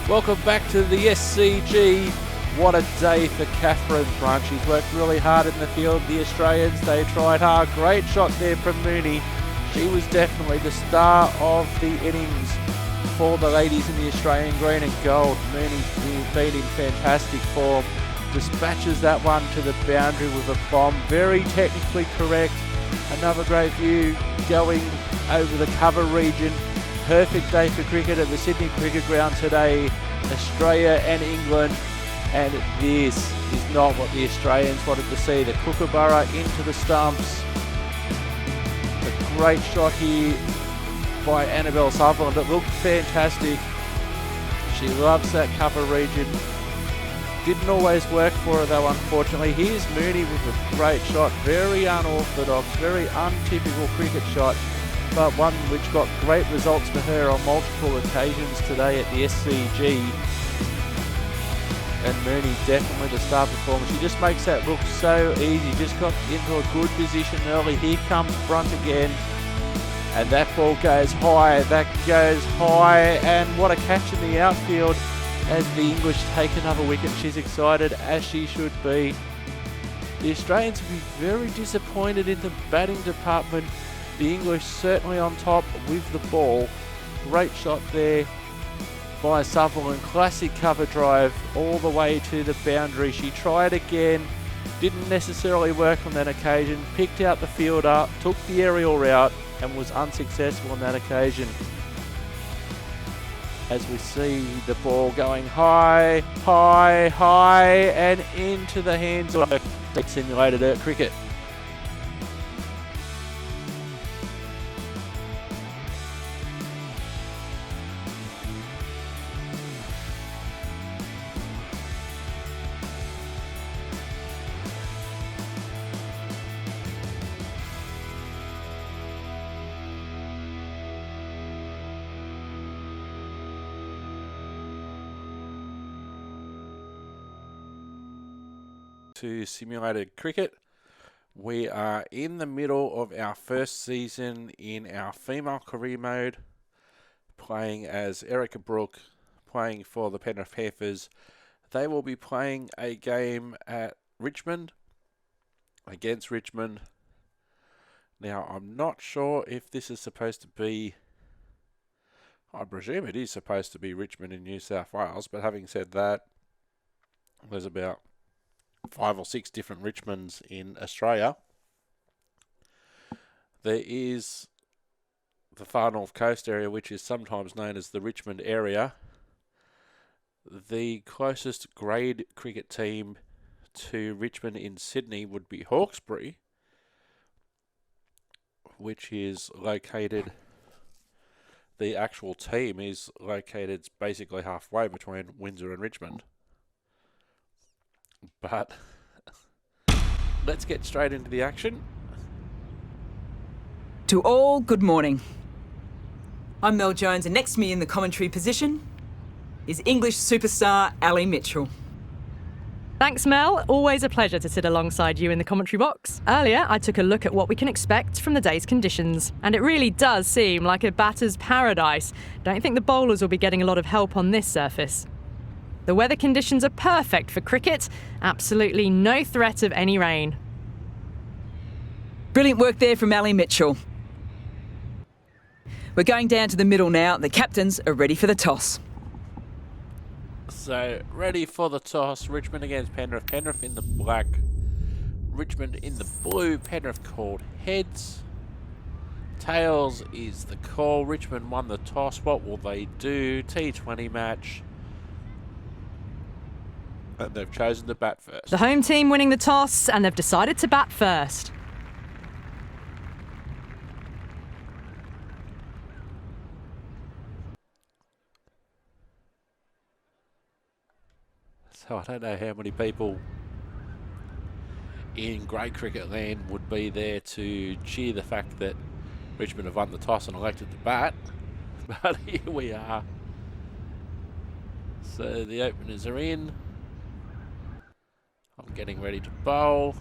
Welcome back to the SCG. What a day for Catherine Brunt. She's worked really hard in the field. The Australians, they tried hard. Great shot there from Mooney. She was definitely the star of the innings for the ladies in the Australian green and gold. Mooney been in fantastic form. Dispatches that one to the boundary with a bomb. Very technically correct. Another great view going over the cover region. Perfect day for cricket at the Sydney Cricket Ground today. Australia and England. And this is not what the Australians wanted to see. The Kookaburra into the stumps. A great shot here by Annabelle Sutherland. It looked fantastic. She loves that cover region. Didn't always work for her though, unfortunately. Here's Mooney with a great shot. Very unorthodox, very untypical cricket shot, but one which got great results for her on multiple occasions today at the SCG. And Mooney definitely the star performer. She just makes that look so easy. Just got into a good position early. Here comes Brunt again. And that ball goes high. That goes high. And what a catch in the outfield as the English take another wicket. She's excited, as she should be. The Australians will be very disappointed in the batting department. The English certainly on top with the ball. Great shot there by Sutherland. Classic cover drive all the way to the boundary. She tried again. Didn't necessarily work on that occasion. Picked out the fielder, took the aerial route and was unsuccessful on that occasion. As we see the ball going high, high, high and into the hands of simulated Earth cricket. To simulated cricket. We are in the middle of our first season in our female career mode, playing as Erica Brooke, playing for the Penrith Panthers. They will be playing a game at Richmond, against Richmond. Now, I'm not sure if this is supposed to be, I presume it is supposed to be Richmond in New South Wales, but having said that, there's about 5 or 6 different Richmonds in Australia. There is the far north coast area, which is sometimes known as the Richmond area. The closest grade cricket team to Richmond in Sydney would be Hawkesbury, which is located, the actual team is located basically halfway between Windsor and Richmond. But let's get straight into the action. To all, good morning. I'm Mel Jones, and next to me in the commentary position is English superstar Ali Mitchell. Thanks, Mel. Always a pleasure to sit alongside you in the commentary box. Earlier, I took a look at what we can expect from the day's conditions, and it really does seem like a batter's paradise. Don't think the bowlers will be getting a lot of help on this surface. The weather conditions are perfect for cricket. Absolutely no threat of any rain. Brilliant work there from Ali Mitchell. We're going down to the middle now. The captains are ready for the toss. So, ready for the toss. Richmond against Penrith. Penrith in the black. Richmond in the blue. Penrith called heads. Tails is the call. Richmond won the toss. What will they do? T20 match. And they've chosen to bat first. The home team winning the toss, and they've decided to bat first. So I don't know how many people in grade cricket land would be there to cheer the fact that Richmond have won the toss and elected to bat. But here we are. So the openers are in. I'm getting ready to bowl.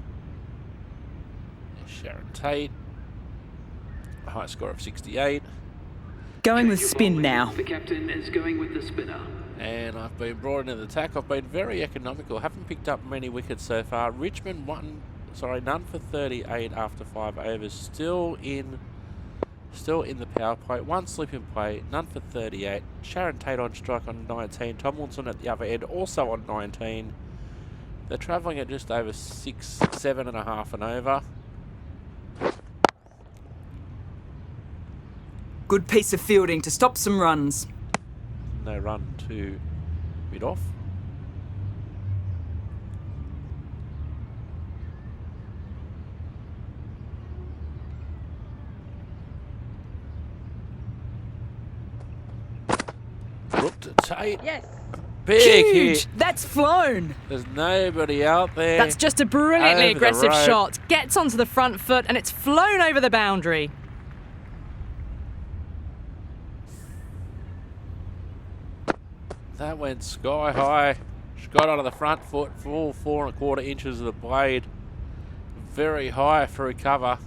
There's Sharon Tate. A high score of 68. Going with spin now. The captain is going with the spinner. And I've been brought into the attack. I've been very economical. Haven't picked up many wickets so far. Richmond none for 38 after 5 overs. Still in the power play. One slip in play, none for 38. Sharon Tate on strike on 19. Tomlinson at the other end also on 19. They're travelling at just over 7.5 and over. Good piece of fielding to stop some runs. No run to mid off. Brooke to Tate. Yes. Big Huge! hit. That's flown. There's nobody out there. That's just a brilliantly Over the aggressive rope. shot. Gets onto the front foot and it's flown over the boundary. That went sky high. She got onto the front foot, full 4 1/4 inches of the blade. Very high for a cover.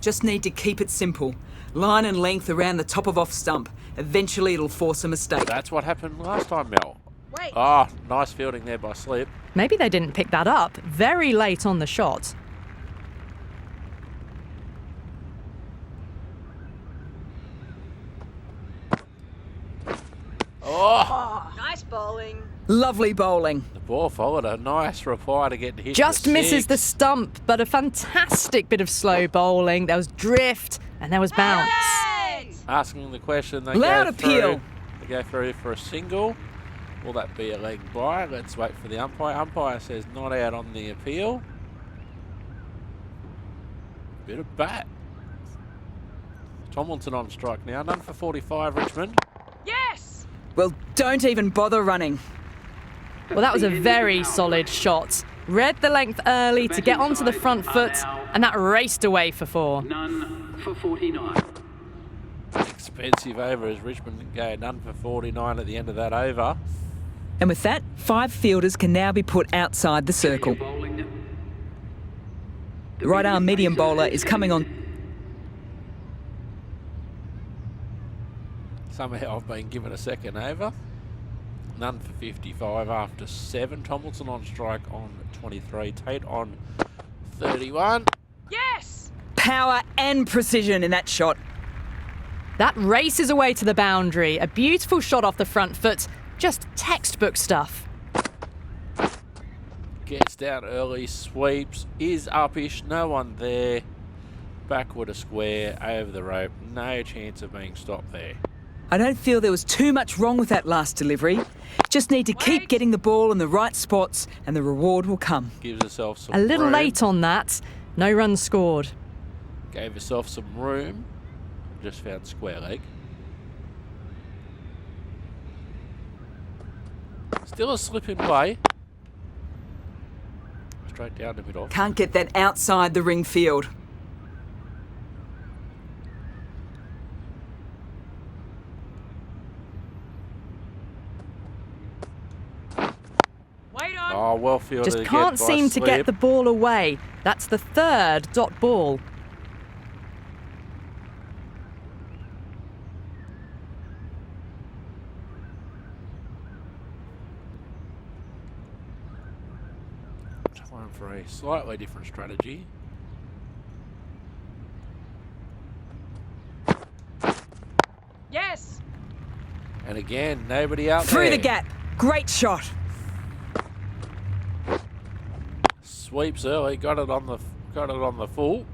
Just need to keep it simple. Line and length around the top of off stump. Eventually it'll force a mistake. That's what happened last time, Mel. Wait. Oh, nice fielding there by Slip. Maybe they didn't pick that up very late on the shot. Oh, Nice bowling. Lovely bowling. the ball followed a nice reply to get hit. Just for misses the 6. stump, but a fantastic bit of slow bowling. There was drift and there was bounce. Asking the question, they Loud go appeal. through. They go through for a single. Will that be a leg by? Let's wait for the umpire. Umpire says not out on the appeal. Bit of bat. Tomlinson on strike now. None for 45, Richmond. Yes! Well, don't even bother running. Well, that was a very solid shot. Read the length early to get onto the front foot, and that raced away for 4. None for 49. Expensive over as Richmond go none for 49 at the end of that over. And with that, 5 fielders can now be put outside the circle. Bowling. The right arm medium bowler is coming on. Somehow I've been given a second over. None for 55 after 7. Tomlinson on strike on 23. Tate on 31. Yes! Power and precision in that shot. That races away to the boundary. A beautiful shot off the front foot. Just textbook stuff. Gets down early, sweeps, is uppish, no one there. Backward a square, over the rope, no chance of being stopped there. I don't feel there was too much wrong with that last delivery. Just need to keep getting the ball in the right spots and the reward will come. Gives herself some A little room. late on that. No runs scored. Gave herself some room. Just found square leg. Still a slip in play. Straight down the middle. Can't get that outside the ring field. Oh, well fielded Just again can't by seem to get Slip. the ball away. That's the 3rd dot ball. Time for a slightly different strategy. Yes! And again, nobody out Through there. the gap. Great shot. Sweeps early, got it on the full.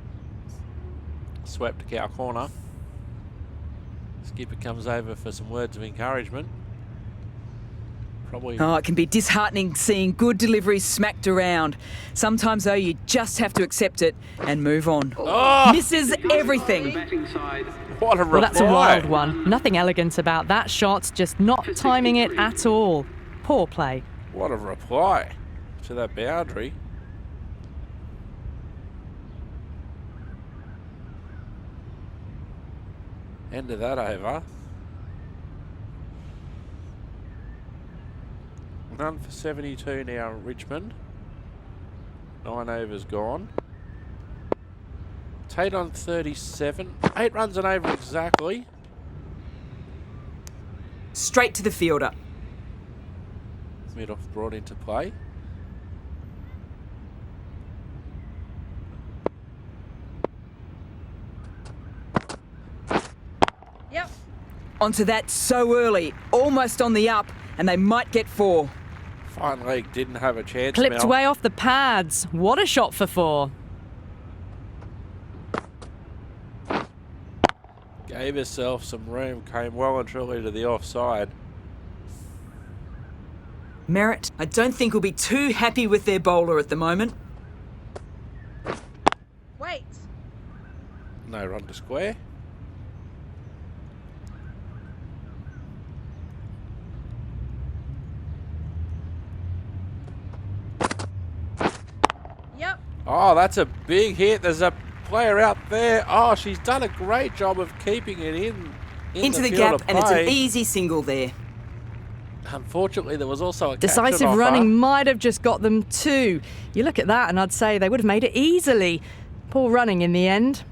Swept to cow corner. Skipper comes over for some words of encouragement. Probably. Oh, it can be disheartening seeing good deliveries smacked around. Sometimes, though, you just have to accept it and move on. Oh, Misses everything. Batting side. what a reply. Well, that's a wild one. Nothing elegant about that shot, just not timing it at all. Poor play. What a reply to that boundary. End of that over. None for 72 now, Richmond. 9 overs gone. Tate on 37. 8 runs and over exactly. Straight to the fielder. Mid-off brought into play. Yep. Onto that so early, almost on the up, and they might get 4. Fine leg didn't have a chance. Clipped Mel. way off the pads. What a shot for 4. Gave herself some room, came well and truly to the offside. Merritt, I don't think will be too happy with their bowler at the moment. Wait. No run to square. Yep. Oh, that's a big hit. There's a player out there. Oh, she's done a great job of keeping it Into the field gap, of and it's an play. easy single there. Unfortunately, there was also a Decisive catch running might have just got them 2. You look at that and I'd say they would have made it easily. Poor running in the end.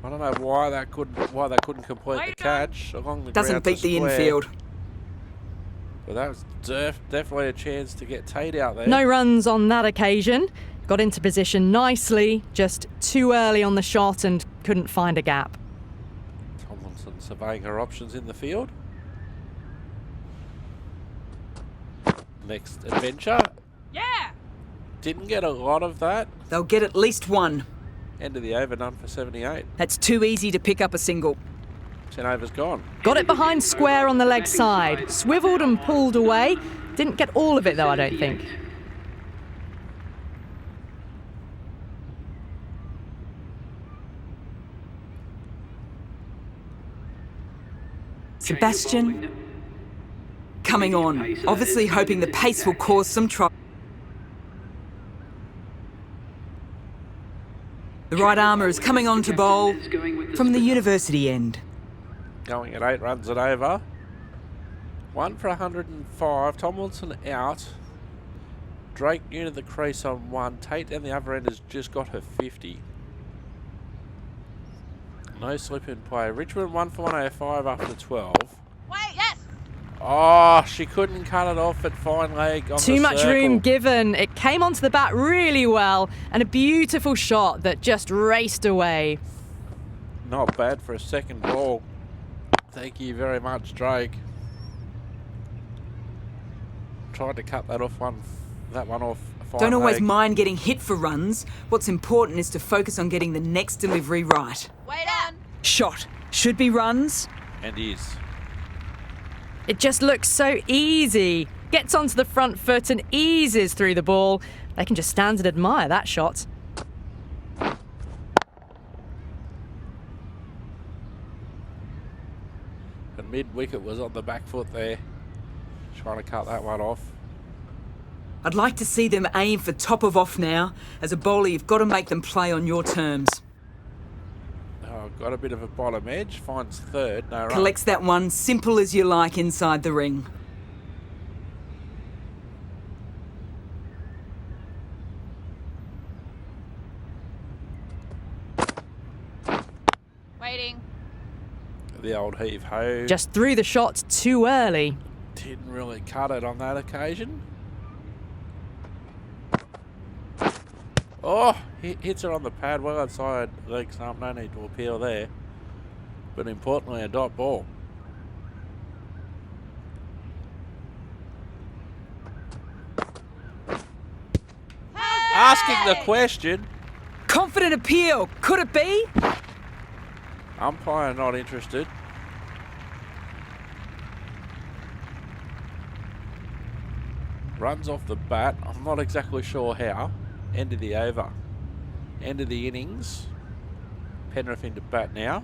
I don't know why they couldn't complete the catch along the Doesn't ground to beat the square. infield. But that was definitely a chance to get Tate out there. No runs on that occasion. Got into position nicely, just too early on the shot and couldn't find a gap. Tomlinson surveying her options in the field. Next adventure. Yeah. Didn't get a lot of that. They'll get at least 1. End of the over, none for 78. That's too easy to pick up a single. 10 overs gone. Got it behind square on the leg side. Swiveled and pulled away. Didn't get all of it though, I don't think. Sebastian coming on, obviously hoping the pace will cause some trouble. The right armour is coming on to bowl from the university end. Going at 8 runs and over. 1 for 105. Tomlinson out. Drake new to the crease on 1. Tate down the other end has just got her 50. No slip in play. Richmond 1 for 105 after 12. Wait, yes. Oh, she couldn't cut it off at fine leg on Too the much circle. room given. It came onto the bat really well and a beautiful shot that just raced away. Not bad for a second ball. Thank you very much, Drake. Tried to cut that one off. Fine Don't always leg. mind getting hit for runs. What's important is to focus on getting the next delivery right. Wait on. Shot. Should be runs. And is. It just looks so easy. Gets onto the front foot and eases through the ball. They can just stand and admire that shot. And mid-wicket was on the back foot there. Trying to cut that one off. I'd like to see them aim for top of off now. As a bowler, you've got to make them play on your terms. Oh, got a bit of a bottom edge. Finds third. No run. Collects that one, simple as you like, inside the ring. Waiting. The old heave-ho. Just threw the shot too early. Didn't really cut it on that occasion. Oh, hits her on the pad, well outside leg stump. No need to appeal there. But importantly, a dot ball. Asking the question. Confident appeal. Could it be? Umpire not interested. Runs off the bat. I'm not exactly sure how. End of the over. End of the innings. Penrith into bat now.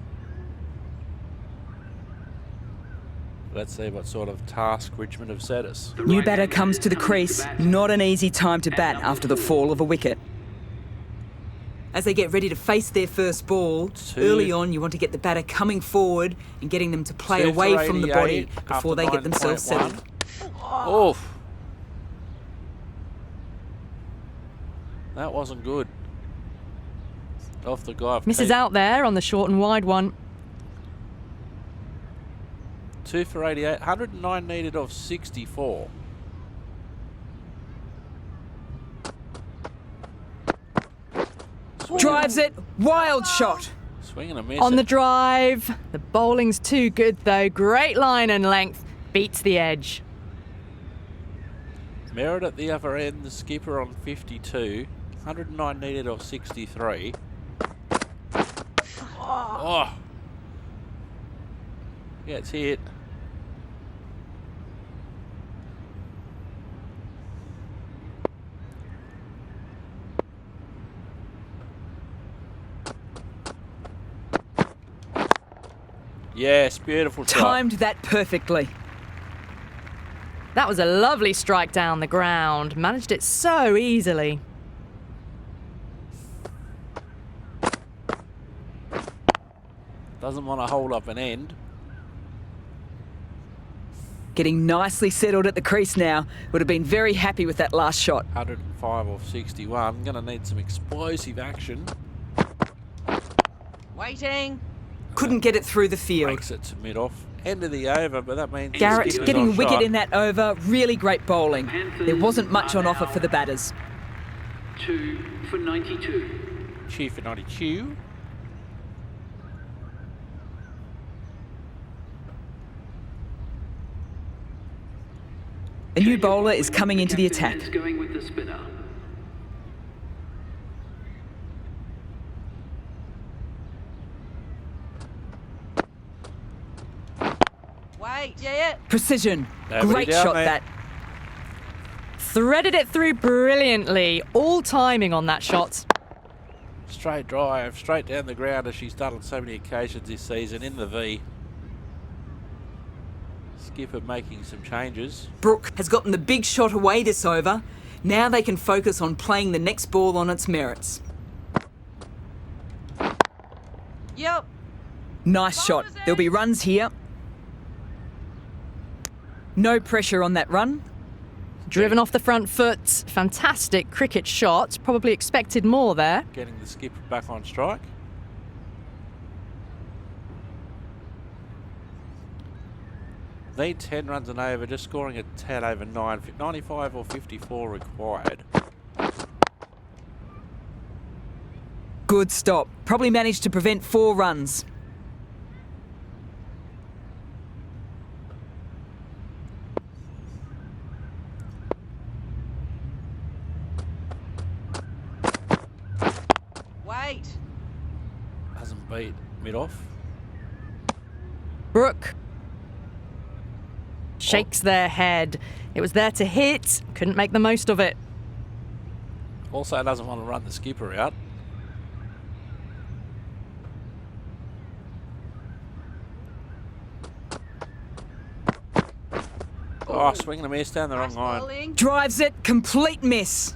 Let's see what sort of task Richmond have set us. New batter comes to the crease. Not an easy time to bat after the fall of a wicket. As they get ready to face their first ball, early on you want to get the batter coming forward and getting them to play away from the body before they get themselves settled. Oof. That wasn't good. Off the guy. Misses out there on the short and wide one. 2 for 88, 109 needed off 64. Drives it, wild shot. Swing and a miss. On the drive. The bowling's too good though. Great line and length. Beats the edge. Merritt at the other end, the skipper on 52. 109 needed off 63. Oh. Gets hit. Yes, beautiful shot. Timed that perfectly. That was a lovely strike down the ground. Managed it so easily. Doesn't want to hold up an end. Getting nicely settled at the crease now. Would have been very happy with that last shot. 105 off 61. Going to need some explosive action. Waiting. Couldn't get it through the field. Breaks it to mid-off. End of the over, but that means... Garrett skipper's getting on wicket shot. in that over. Really great bowling. There wasn't much on offer for the batters. 2 for 92. Chief for 92. A new bowler is coming into the attack. It's going with the spinner. Wait, yeah. Precision. Nobody Great down shot there. that. Threaded it through brilliantly. All timing on that shot. Straight drive, straight down the ground as she's done on so many occasions this season in the V. Skipper making some changes. Brook has gotten the big shot away this over. Now they can focus on playing the next ball on its merits. Yep. Nice shot. There'll be runs here. No pressure on that run. Driven off the front foot. Fantastic cricket shot. Probably expected more there. Getting the skipper back on strike. Need 10 runs and over, just scoring a 10 over 9. 95 or 54 required. Good stop. Probably managed to prevent 4 runs. Wait. Doesn't beat mid-off. Brook shakes their head. It was there to hit. Couldn't make the most of it. Also doesn't want to run the skipper out. Oh, swing and a miss down the wrong line. Bowling. Drives it. Complete miss.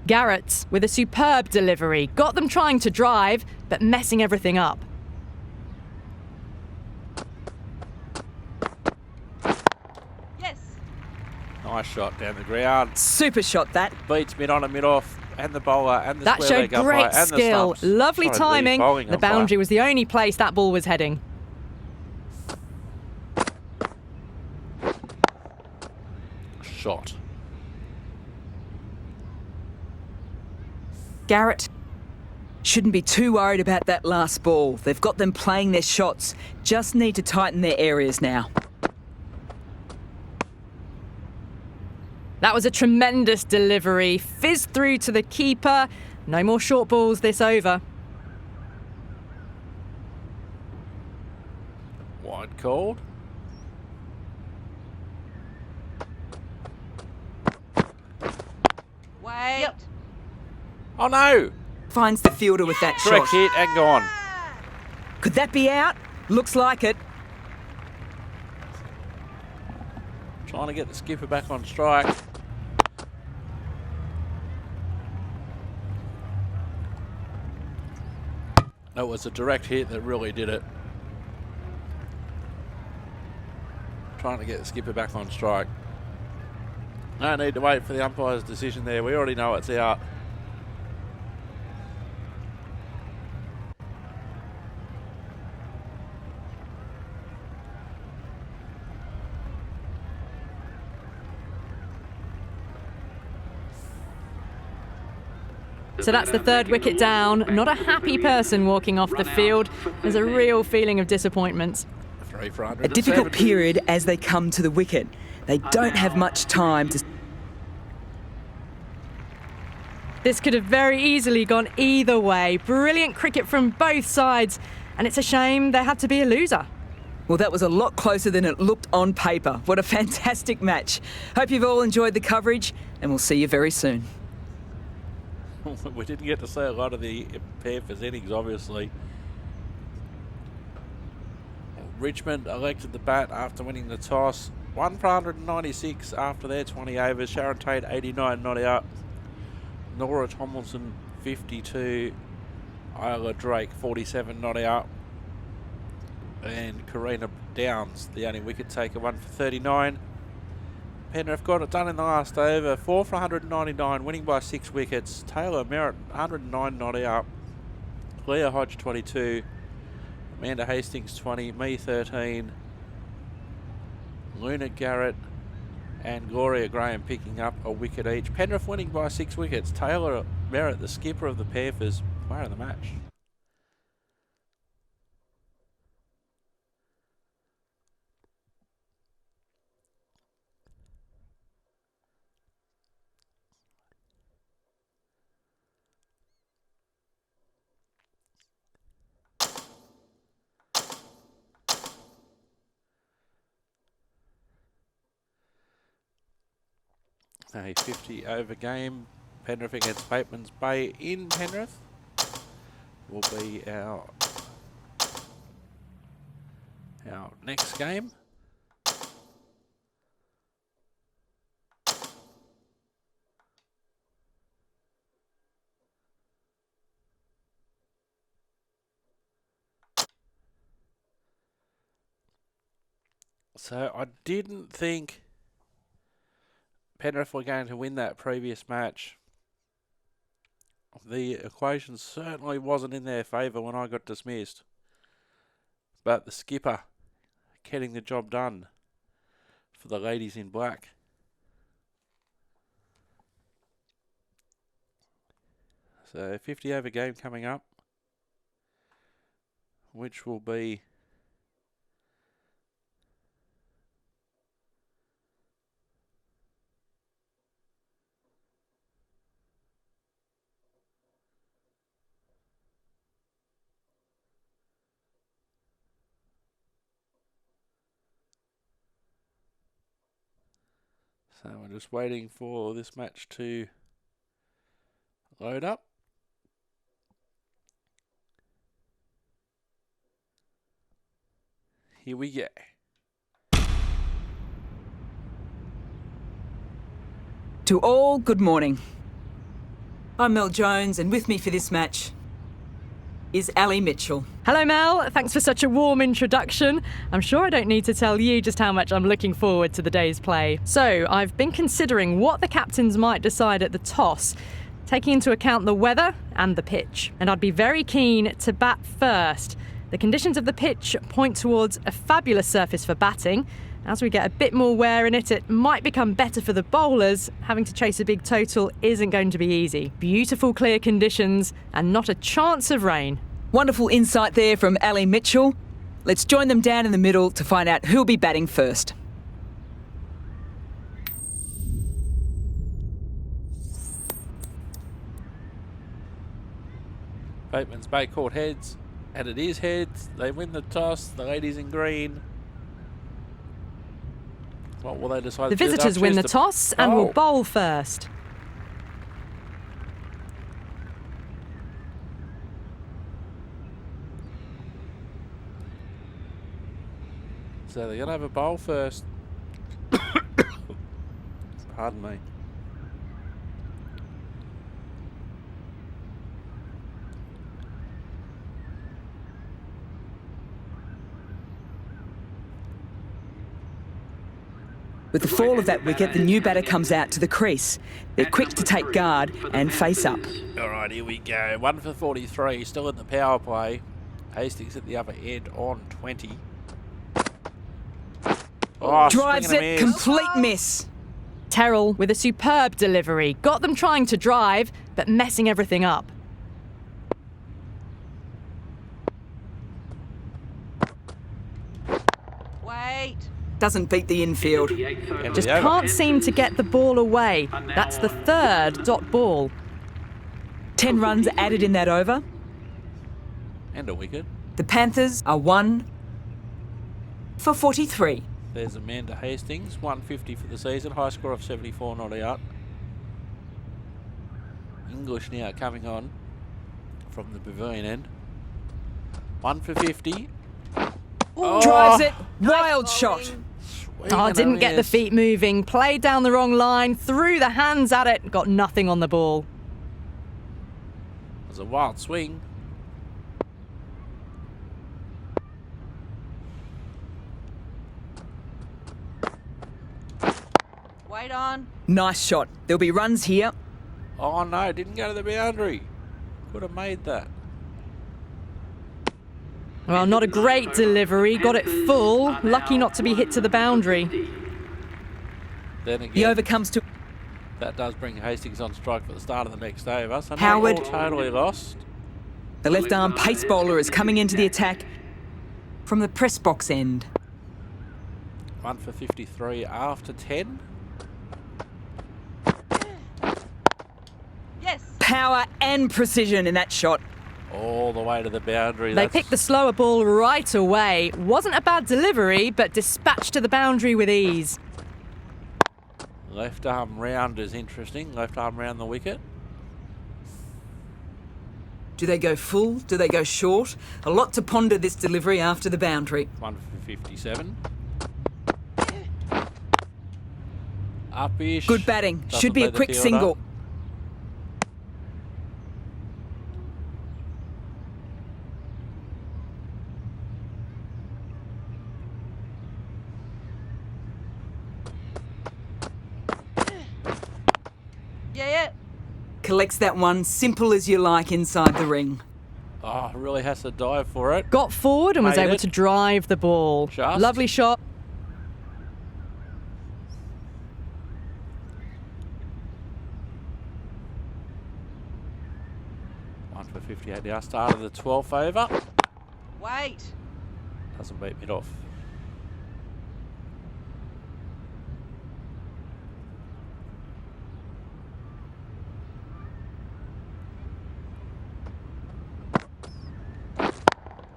Garrett with a superb delivery. Got them trying to drive, but messing everything up. Yes. Nice shot down the ground. Super shot that. Beats mid on and mid off, and the bowler, and the That square showed leg great upright, and skill. the stumps. Lovely Sorry, timing. bowling The on fire. boundary was the only place that ball was heading. Shot. Garrett shouldn't be too worried about that last ball. They've got them playing their shots. Just need to tighten their areas now. That was a tremendous delivery. Fizzed through to the keeper. No more short balls this over. Wide called. Wait. Yep. Oh no! Finds the fielder with that Correct shot. hit and gone. Could that be out? Looks like it. Trying to get the skipper back on strike. It was a direct hit that really did it. Trying to get the skipper back on strike. No need to wait for the umpire's decision there. We already know it's out. So that's the third wicket down. Not a happy person walking off the field. There's a real feeling of disappointment. 3 for A difficult 170. period as they come to the wicket. They don't have much time to... This could have very easily gone either way. Brilliant cricket from both sides. And it's a shame there had to be a loser. Well, that was a lot closer than it looked on paper. What a fantastic match. Hope you've all enjoyed the coverage, and we'll see you very soon. We didn't get to see a lot of the Panthers innings, obviously. Richmond elected the bat after winning the toss. 1 for 196 after their 20 overs. Sharon Tate, 89 not out. Nora Tomlinson, 52. Isla Drake, 47 not out. And Karina Downs, the only wicket taker, 1 for 39. Penrith got it done in the last over. 4 for 199, winning by 6 wickets. Taylor Merritt, 109 not out. Leah Hodge, 22. Amanda Hastings, 20. Me, 13. Luna Garrett and Gloria Graham picking up a wicket each. Penrith winning by 6 wickets. Taylor Merritt, the skipper of the Panthers, player of the match. A 50 over game. Penrith against Bateman's Bay in Penrith will be our next game. So I didn't think Penrith were going to win that previous match. The equation certainly wasn't in their favour when I got dismissed. But the skipper getting the job done for the ladies in black. So 50 over game coming up, which will be so we're just waiting for this match to load up. Here we go. To all, good morning. I'm Mel Jones, and with me for this match is Ali Mitchell. Hello, Mel. Thanks for such a warm introduction. I'm sure I don't need to tell you just how much I'm looking forward to the day's play. So, I've been considering what the captains might decide at the toss, taking into account the weather and the pitch. And I'd be very keen to bat first. The conditions of the pitch point towards a fabulous surface for batting. As we get a bit more wear in it, it might become better for the bowlers. Having to chase a big total isn't going to be easy. Beautiful clear conditions and not a chance of rain. Wonderful insight there from Ali Mitchell. Let's join them down in the middle to find out who'll be batting first. Bateman's Bay caught heads, and it is heads. They win the toss. The ladies in green. What will they decide? The visitors win the toss and will bowl first. So they're going to have a bowl first. Pardon me. With the fall of that wicket, the new batter comes out to the crease. They're quick to take guard and face up. All right, here we go. 1 for 43, still in the power play. Hastings at the other end on 20. Oh, drives it, complete miss. Terrell with a superb delivery. Got them trying to drive, but messing everything up. Wait. Doesn't beat the infield. Just can't seem to get the ball away. That's the third dot ball. 10 runs added in that over. And a wicket. The Panthers are 1 for 43. There's Amanda Hastings, 150 for the season, high score of 74 not out. English now coming on from the pavilion end. 1 for 50. Oh, drives it, wild shot. Oh, didn't get the feet moving, played down the wrong line, threw the hands at it, got nothing on the ball. It was a wild swing. Wait on. Nice shot. There'll be runs here. Oh no, didn't go to the boundary. Could have made that. Well, not a great delivery, got it full, lucky not to be hit to the boundary. Then again, The over comes to that does bring Hastings on strike for the start of the next over. So Howard. not all totally lost. the left arm pace bowler is coming into the attack from the press box end. 1 for 53 after 10. Yes. Power and precision in that shot. All the way to the boundary. They picked the slower ball right away. Wasn't a bad delivery, but dispatched to the boundary with ease. Left arm round is interesting. Left arm round the wicket. Do they go full? Do they go short? A lot to ponder this delivery after the boundary. 1 for 57. Up-ish. Good batting. Doesn't Should be a beat the quick fielder. single. Yeah. Collects that one, simple as you like, inside the ring. Oh, really has to dive for it. Got forward and was Made able it. to drive the ball. Just. Lovely shot. For 58 now, start of the 12th over. Wait. Doesn't beat mid off.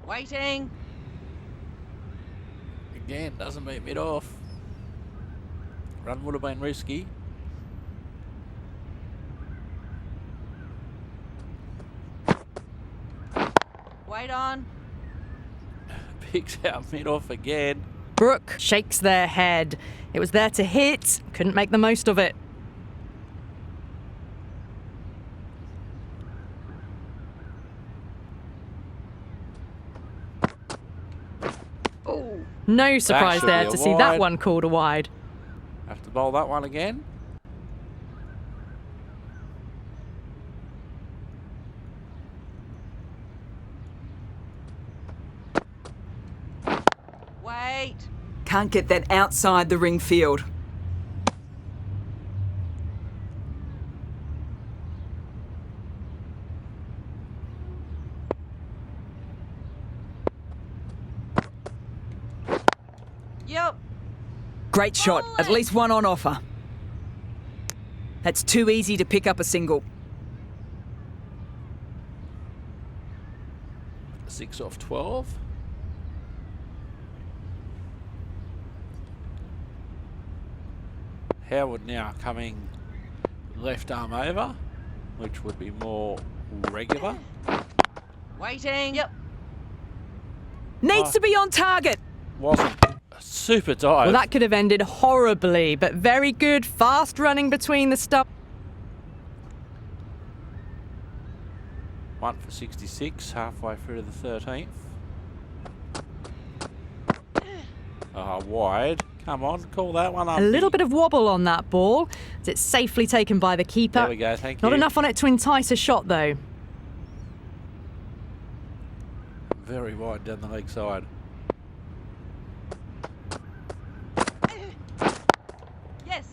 Waiting. Again, doesn't beat mid off. Run would have been risky. Wait on. Picks out mid off again. Brook shakes their head. It was there to hit, couldn't make the most of it. Oh. No surprise should there be a to see that wide. one called a wide. Have to bowl that one again. Wait. Can't get that outside the ring field. Yep. Great shot, at least one on offer. That's too easy to pick up a single. 6 off 12. Howard now coming left arm over, which would be more regular. Waiting. Yep. Needs to be on target. Wasn't a super dive. Well, that could have ended horribly, but very good, fast running between the stumps. 1 for 66, halfway through to the 13th. Wide. Come on, call that one up. A little bit of wobble on that ball, as it's safely taken by the keeper. There we go, thank you. Not enough on it to entice a shot, though. Very wide down the leg side. Yes.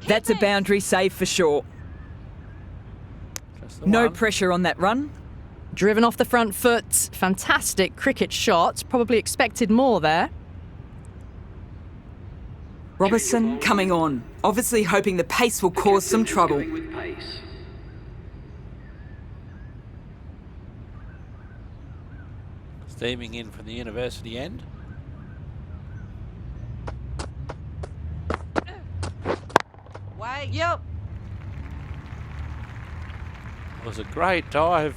That's a boundary save for sure. Just the No one. pressure on that run. Driven off the front foot. Fantastic cricket shot. Probably expected more there. Robertson coming on, obviously hoping the pace will cause some trouble. Going with pace. Steaming in from the university end. Wait. Yep. It was a great dive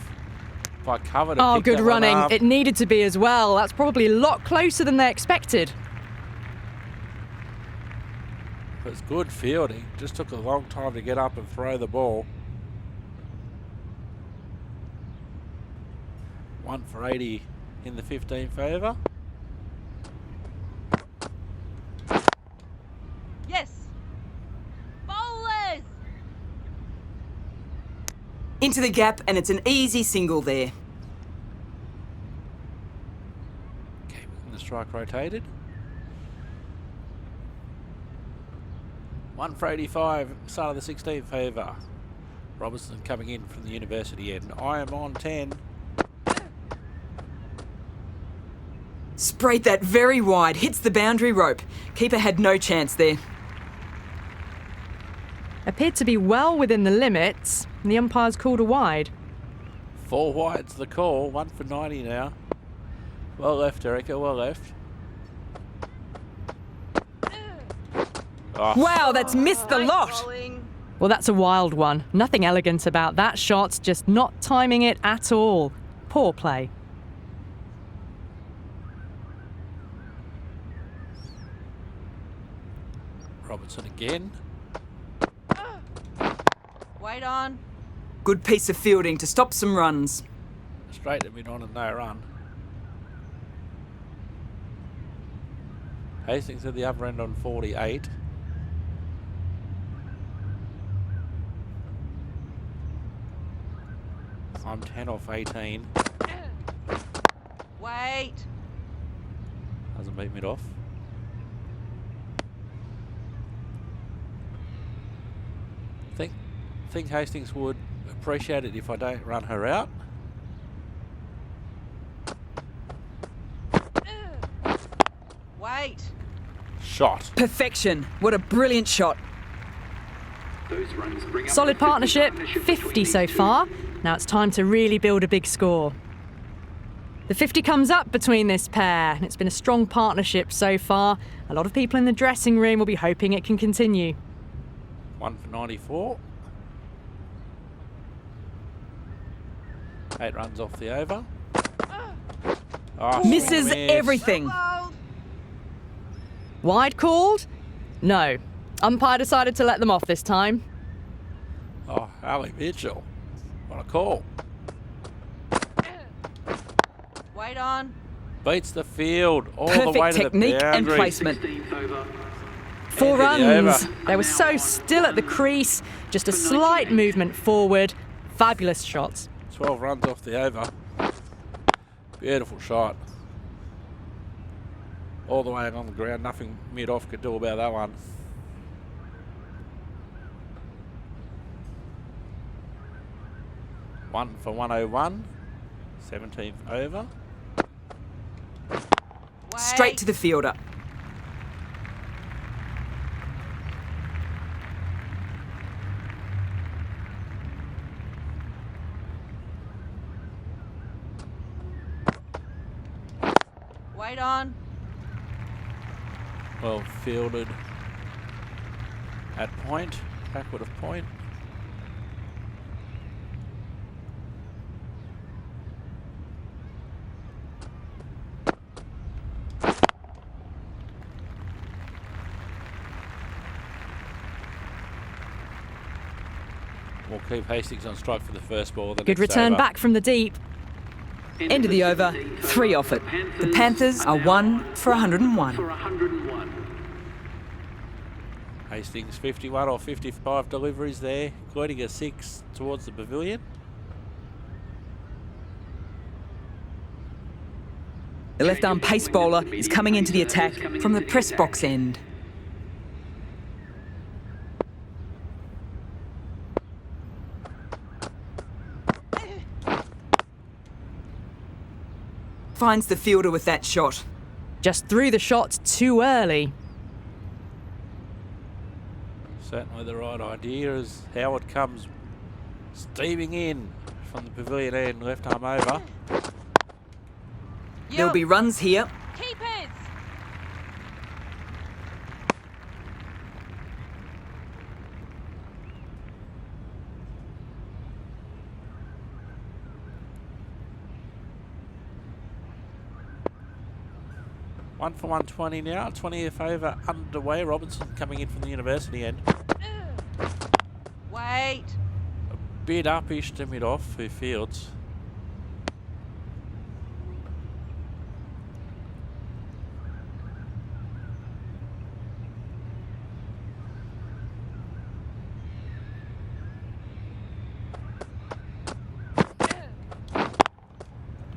by cover to Oh, pick good that one running. up. It needed to be as well. That's probably a lot closer than they expected. It was good fielding. Just took a long time to get up and throw the ball. 1 for 80 in the 15 favour. Yes. Bowlers. Into the gap, and it's an easy single there. Keeping the strike rotated. 1 for 85, start of the 16 favour. Robertson coming in from the university end. I am on 10. Sprayed that very wide, hits the boundary rope. Keeper had no chance there. Appeared to be well within the limits. And the umpires called a wide. 4 wide's the call. 1 for 90 now. Well left, Erica. Well left. Oh, Wow, that's missed the Nice lot. bowling. Well, that's a wild one. Nothing elegant about that shot, just not timing it at all. Poor play. Robertson again. Wait on. Good piece of fielding to stop some runs. Straight to mid on and no run. Hastings at the upper end on 48. I'm 10 off 18. Wait. Hasn't beat mid off. Think Hastings would appreciate it if I don't run her out. Wait. Shot. Perfection. What a brilliant shot. Those runs bring up Solid the 50 partnership, between 50 these so two. far. Now it's time to really build a big score. The 50 comes up between this pair, and it's been a strong partnership so far. A lot of people in the dressing room will be hoping it can continue. 1 for 94. 8 runs off the over. Oh, Misses swing and miss. everything. Bowled. Wide called? No. Umpire decided to let them off this time. Oh, Ali Mitchell. What a call. Wait on. Beats the field all the way Perfect to technique the and boundary. placement. 16th over. 4 Hit the runs. over. They were so still at the crease. Just a slight movement forward. Fabulous shots. 12 runs off the over. Beautiful shot. All the way on the ground. Nothing mid-off could do about that one. One for 101. 17th over. Wait. Straight to the fielder. Wait on. Well fielded at point. Backward of point. We'll keep Hastings on strike for the first ball. The Good next return over. back from the deep. End of the over, 3 off it. The Panthers are 1 for 101. Hastings 51 or 55 deliveries there, including a 6 towards the pavilion. The left-arm pace bowler is coming into the attack from the press box end. Finds the fielder with that shot. Just threw the shot too early. Certainly the right idea as Howard comes steaming in from the pavilion end, left arm over. There'll be runs here. Keepers! 1 for 120 now, 20th over underway. Robinson coming in from the university end. Wait. A bit uppish to mid-off for Fields.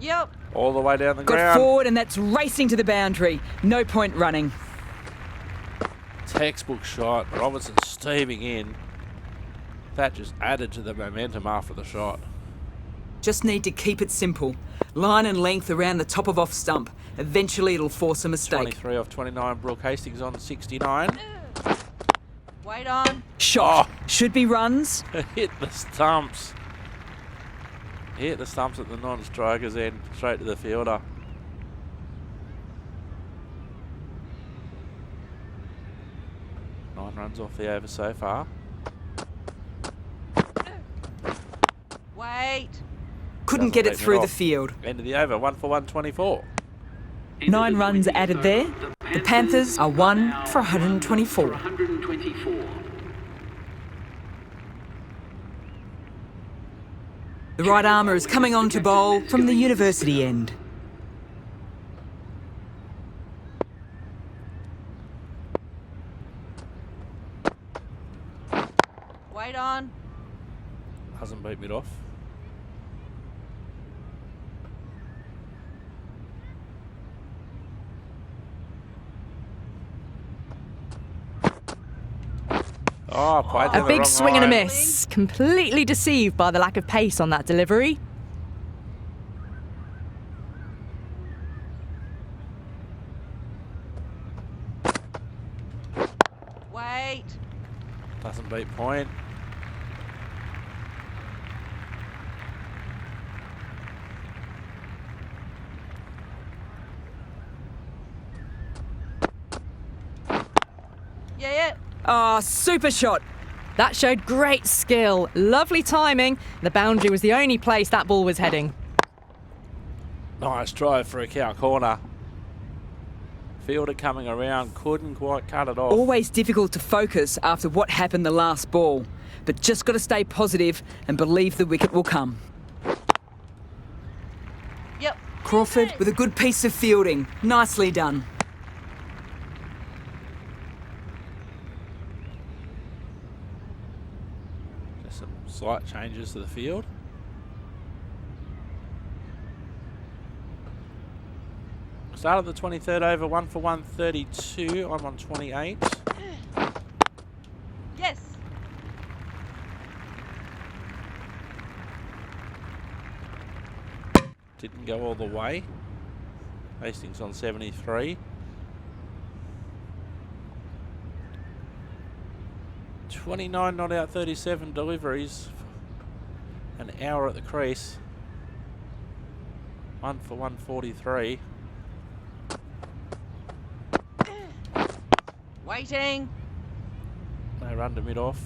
Yep. All the way down the Got ground. forward, and that's racing to the boundary. No point running. Textbook shot. Robinson steaming in. That just added to the momentum after the shot. Just need to keep it simple. Line and length around the top of off stump. Eventually it'll force a mistake. 23 off 29. Brook. Hastings on 69. Wait on. Shot. Oh. Should be runs. Hit the stumps. Hit the stumps at the non-strikers end, straight to the fielder. Nine runs off the over so far. Wait. Couldn't Doesn't get it leave it through the off. field. End of the over, 1 for 124. 9 runs added there. The Panthers are 1 for 124. The right armour is coming on to bowl from the university end. Wait on. Hasn't beat mid off. Oh, played A the big wrong swing and a line. miss. Completely deceived by the lack of pace on that delivery. Wait. Doesn't beat point. Yeah. Oh, super shot. That showed great skill. Lovely timing. The boundary was the only place that ball was heading. Nice drive for a cow corner. Fielder coming around, couldn't quite cut it off. Always difficult to focus after what happened the last ball, but just got to stay positive and believe the wicket will come. Yep. Crawford with a good piece of fielding. Nicely done. Just some slight changes to the field. Start of the 23rd over, 1 for 132. I'm on 28. Yes. Didn't go all the way. Hastings on 73. 29 not out, 37 deliveries. An hour at the crease. 1 for 143. Waiting. They run to mid off.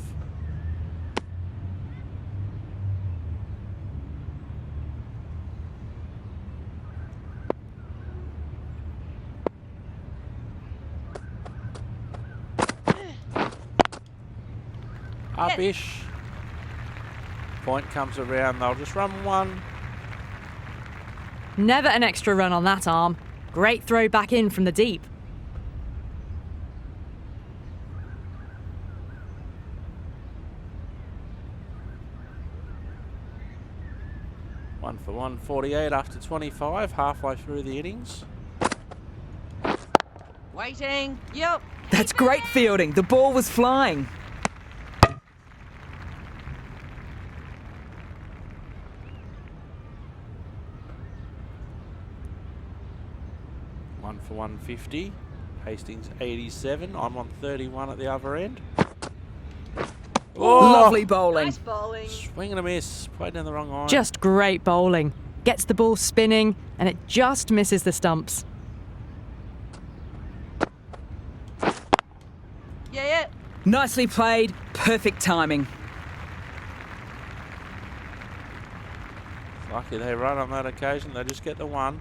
Up-ish. Point comes around. They'll just run one. Never an extra run on that arm. Great throw back in from the deep. One for 148 after 25, halfway through the innings. Waiting. Yep. That's great fielding. The ball was flying. One for 150. Hastings 87. I'm on 31 at the other end. Lovely bowling. Nice bowling. Swing and a miss. Played down the wrong line. Just great bowling. Gets the ball spinning and it just misses the stumps. Yeah. Nicely played. Perfect timing. Lucky they run on that occasion. They just get the one.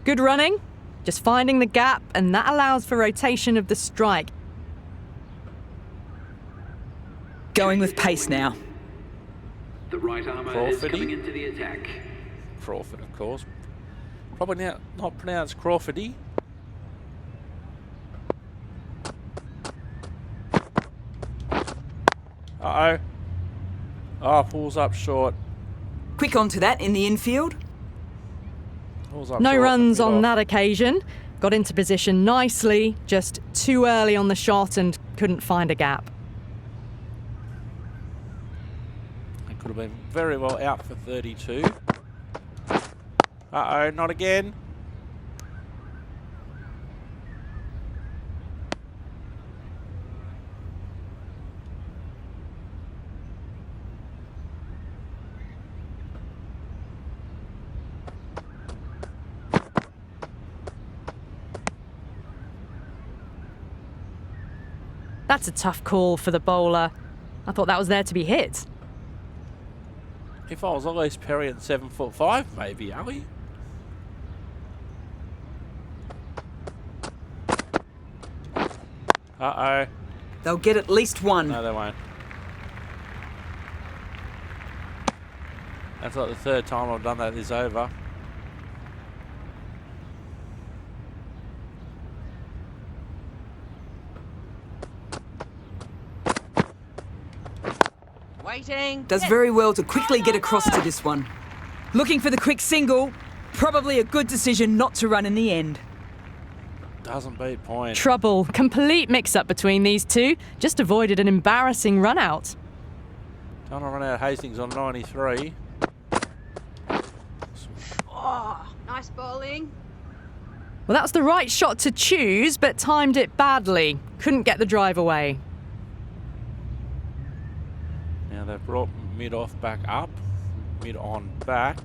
Good running. Just finding the gap, and that allows for rotation of the strike. Going with pace now. The right armour is coming into the attack. Crawford, of course. Probably now not pronounced Crawfordy. Uh-oh. Oh, pulls up short. Quick onto that in the infield. Pulls up No short, runs mid on off. that occasion. Got into position nicely, just too early on the shot and couldn't find a gap. It could have been very well out for 32. Uh-oh, not again. That's a tough call for the bowler. I thought that was there to be hit. If I was always Perry at 7'5", maybe, are we? Uh-oh. They'll get at least one. No, they won't. That's like the third time I've done that this over. Waiting. Does very well to quickly get across to this one. Looking for the quick single. Probably a good decision not to run in the end. Doesn't beat point. Trouble. Complete mix-up between these two. Just avoided an embarrassing run-out. Don't want to run out of Hastings on 93. Oh, nice bowling. Well, that was the right shot to choose, but timed it badly. Couldn't get the drive away. Now they've brought mid-off back up. Mid-on back.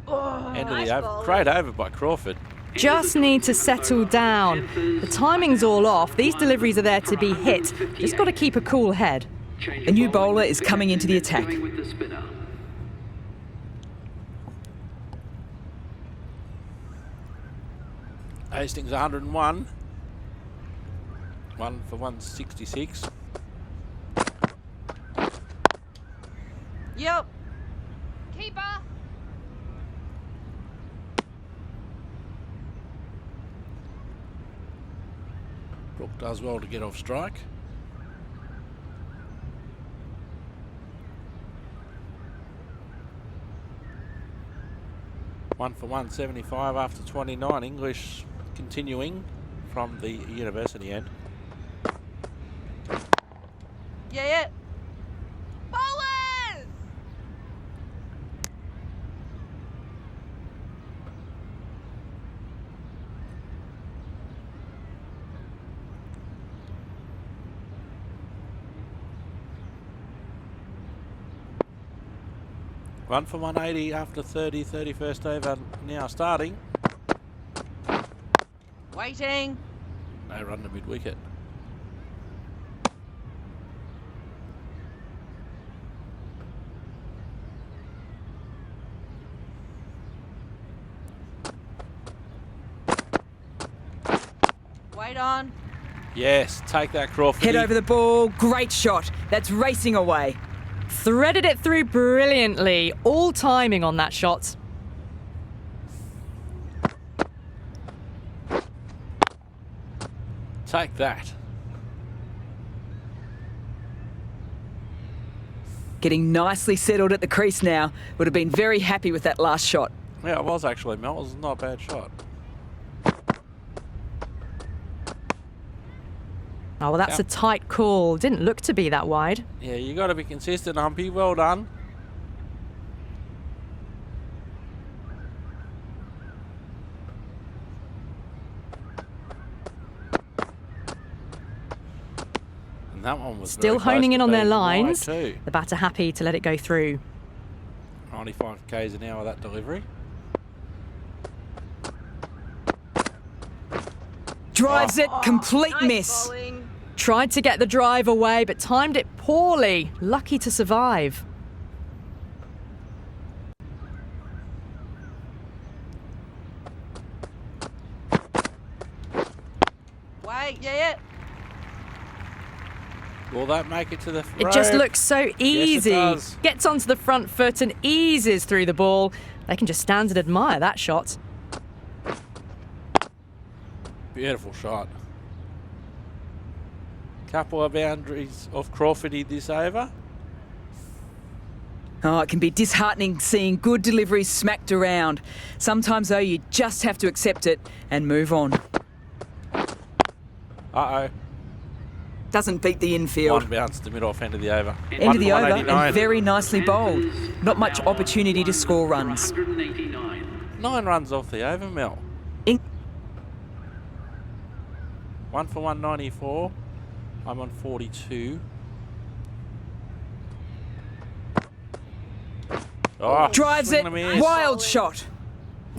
Oh, End of nice the over. bowling. Great over by Crawford. Just need to settle down. The timing's all off. These deliveries are there to be hit. Just got to keep a cool head. A new bowler is coming into the attack. With the spinner. Hastings 101. One for 166. Yep. Keeper. Brook does well to get off strike. One for 175 after 29. English continuing from the university end. Yeah. Bowlers! One for 180 after 30, 31st over now starting. Waiting. No run to mid-wicket. Wait on. Yes, take that, Crawford. Head over the ball. Great shot. That's racing away. Threaded it through brilliantly. All timing on that shot. Take that. Getting nicely settled at the crease now. Would have been very happy with that last shot. Yeah, it was actually, Mel. It was not a bad shot. Oh, well, that's a tight call. Didn't look to be that wide. Yeah, you got to be consistent, Humpy. Well done. And that one was Still very honing close in to on their being lines. wide too. The batter happy to let it go through. 95 k's an hour that delivery. Drives it, complete Nice miss. bowling. Tried to get the drive away, but timed it poorly. Lucky to survive. Wait, yeah. Will that make it to the front? It just looks so easy. does. Gets onto the front foot and eases through the ball. They can just stand and admire that shot. Beautiful shot. Couple of boundaries of Crawfordy this over. Oh, it can be disheartening seeing good deliveries smacked around. Sometimes, though, you just have to accept it and move on. Uh-oh. Doesn't beat the infield. One bounce to mid-off end of the over. End of the over 189. and very nicely bowled. Not much opportunity to score runs. 189. 9 runs off the over, Mel. In- 1 for 194. I'm on 42. Oh, Drives swing it, and a miss. wild shot.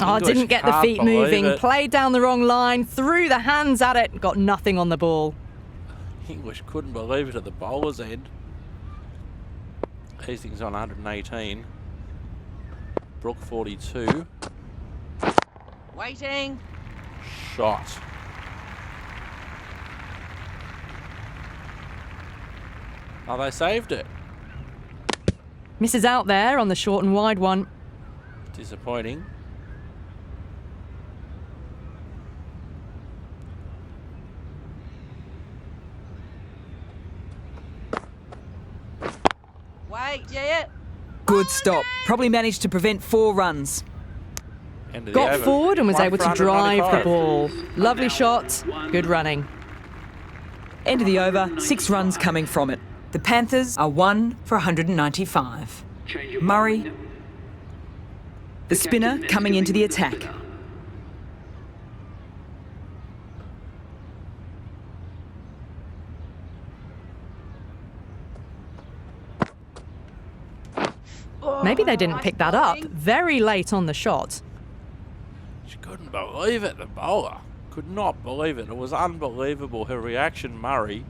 Oh, English didn't get the can't feet believe moving. it. Played down the wrong line, threw the hands at it, got nothing on the ball. English couldn't believe it at the bowler's end. Hastings on 118. Brook 42. Waiting. Shot. Oh, they saved it. Misses out there on the short and wide one. Disappointing. Wait, yeah. Good stop. Probably managed to prevent 4 runs. End of the Got over. forward and was 1 able for to drive the 195. ball. Lovely shot, good running. End of the over, 6 runs coming from it. The Panthers are 1 for 195. Change of Murray, bowling. the spinner, Captain next coming to into him the is the attack. spinner. Maybe they didn't Nice pick that up. bowling. Very late on the shot. She couldn't believe it, the bowler. Could not believe it. It was unbelievable, her reaction, Murray.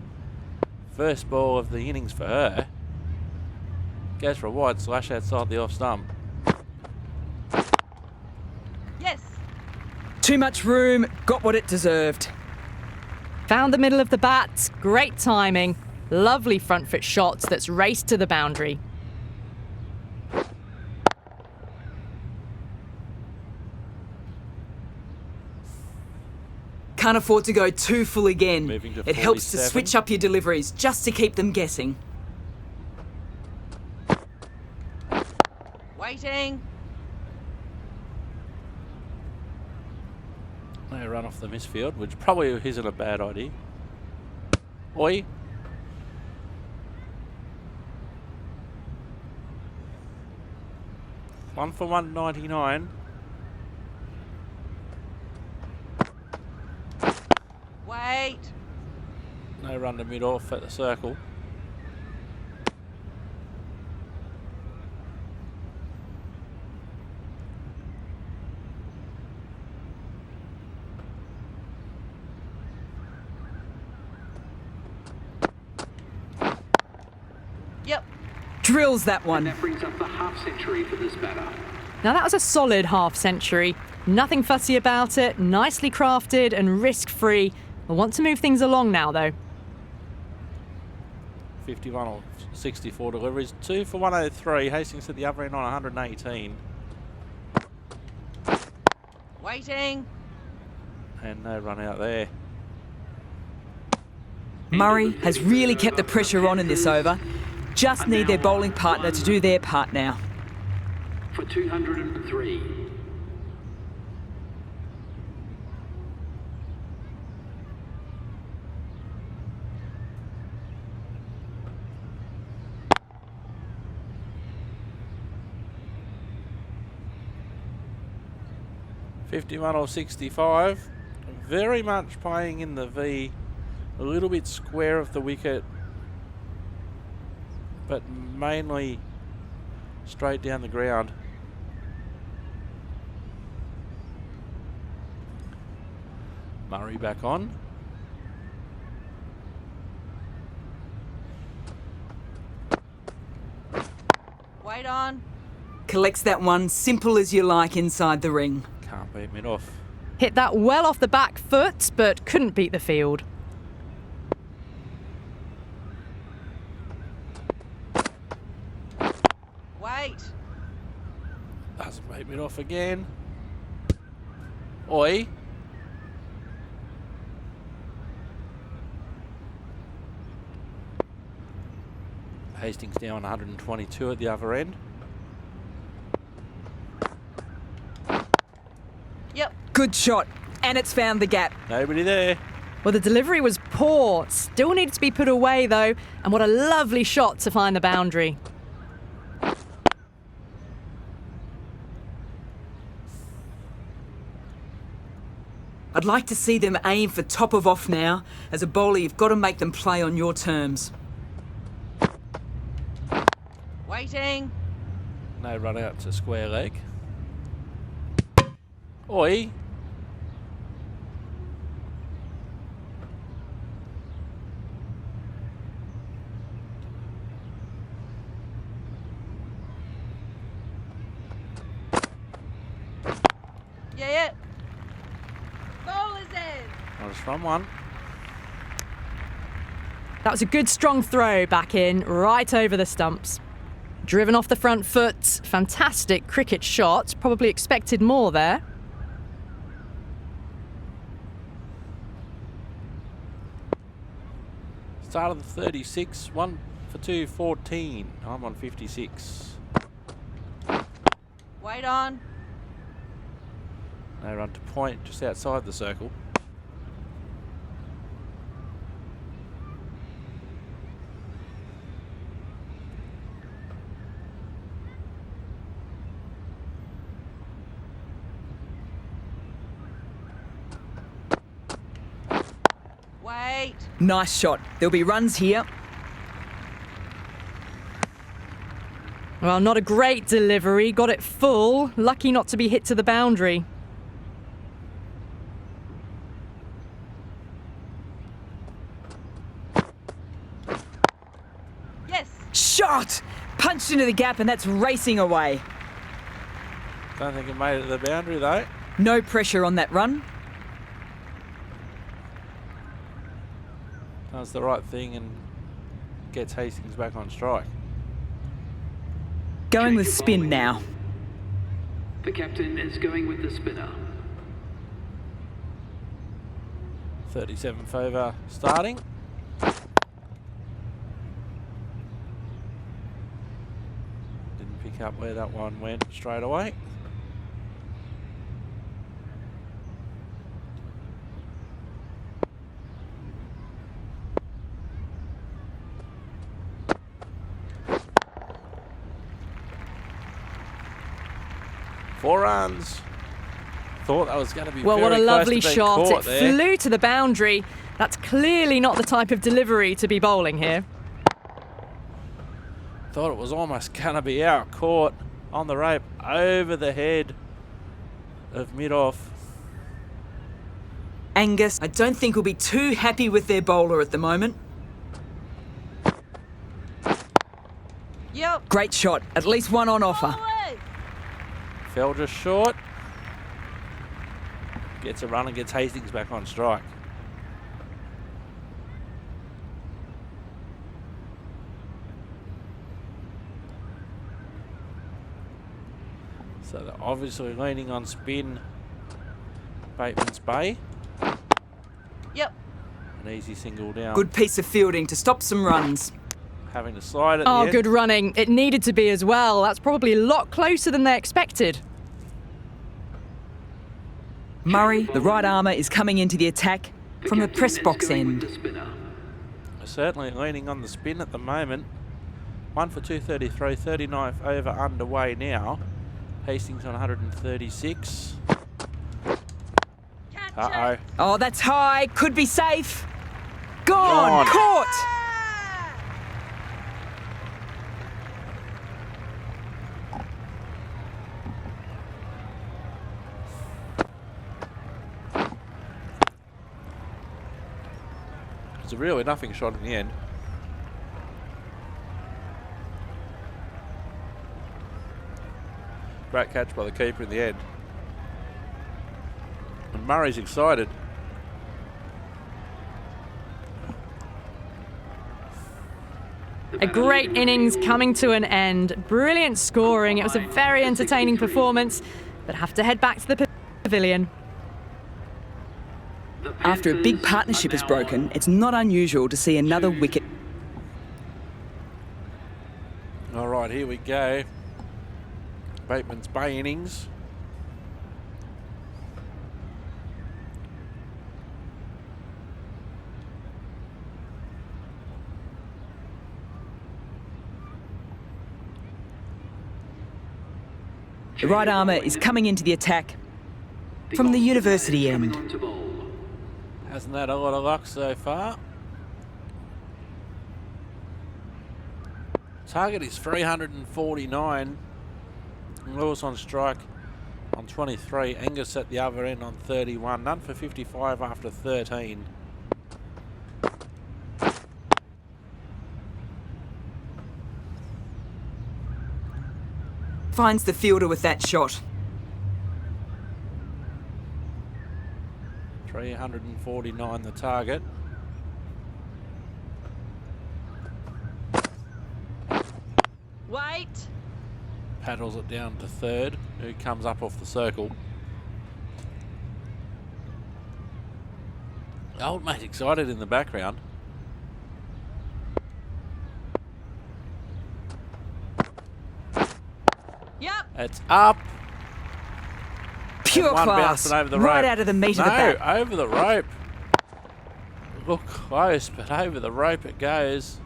First ball of the innings for her. Goes for a wide slash outside the off stump. Yes. Too much room, got what it deserved. Found the middle of the bat. Great timing. Lovely front foot shot that's raced to the boundary. Can't afford to go too full again. Moving to It helps to 47. switch up your deliveries just to keep them guessing. Waiting. They run off the misfield, which probably isn't a bad idea. Oi. One for 199. Wait. No run to mid off at the circle. Yep. Drills that And one. that brings up the half century for this batter. Now that was a solid half century. Nothing fussy about it, nicely crafted and risk-free. I want to move things along now though. 51 or 64 deliveries. 2 for 103. Hastings at the other end on 118. Waiting. And no run out there. Murray has really kept the pressure on in this over. Just need their bowling partner to do their part now. For 203. .51 or 65. Very much playing in the V. A little bit square of the wicket, but mainly straight down the ground. Murray back on. Wait on. Collects that one, simple as you like inside the ring. Can't beat mid off. Hit that well off the back foot, but couldn't beat the field. Wait. Doesn't beat mid off again. Oi. Hastings down 122 at the other end. Yep. Good shot, and it's found the gap. Nobody there. Well, the delivery was poor. Still needed to be put away, though. And what a lovely shot to find the boundary. I'd like to see them aim for top of off now. As a bowler, you've got to make them play on your terms. Waiting. No run out to square leg. Oi. Yeah. Bowler's in. Not a strong one. That was a good strong throw back in, right over the stumps. Driven off the front foot. Fantastic cricket shot. Probably expected more there. Start of the 36. 1 for 214. I'm on 56. Wait on. No run to point, just outside the circle. Wait. Nice shot. There'll be runs here. Well, not a great delivery. Got it full. Lucky not to be hit to the boundary. Yes. Shot! Punched into the gap, and that's racing away. Don't think it made it to the boundary though. No pressure on that run. Does the right thing and gets Hastings back on strike. Going with spin now. The captain is going with the spinner. 37 over starting. Didn't pick up where that one went straight away. Four runs. Thought that was going to be Well, very what a close lovely to being shot. caught It there. flew to the boundary. That's clearly not the type of delivery to be bowling here. Thought it was almost going to be out. Caught on the rope over the head of mid-off. Angus, I don't think will be too happy with their bowler at the moment. Yep. Great shot. At least one on offer. Bowler. Fell just short. Gets a run and gets Hastings back on strike. So they're obviously leaning on spin. Bateman's Bay. Yep. An easy single down. Good piece of fielding to stop some runs. Having to slide at the Oh, end. good running. It needed to be as well. That's probably a lot closer than they expected. Murray, the right armour, is coming into the attack from the press box end. They're certainly leaning on the spin at the moment. 1 for 233, 39th over underway now. Hastings on 136. Uh-oh. Oh, that's high. Could be safe. Gone. Caught. It's a really nothing shot in the end. Great catch by the keeper in the end. And Murray's excited. A great innings coming to an end. Brilliant scoring. It was a very entertaining performance, but have to head back to the pavilion. After a big partnership is broken, it's not unusual to see another wicket. All right, here we go. Bateman's Bay innings. The right armour is coming into the attack from the university end. Hasn't had a lot of luck so far. Target is 349. Lewis on strike on 23. Angus at the other end on 31. None for 55 after 13. Finds the fielder with that shot. 349 the target. Wait. Paddles it down to third, who comes up off the circle. Old mate excited in the background. Yep. It's up. Pure One class. bouncing over the Right rope. out of the meat of the No, bat. over the rope. Look close, but over the rope it goes.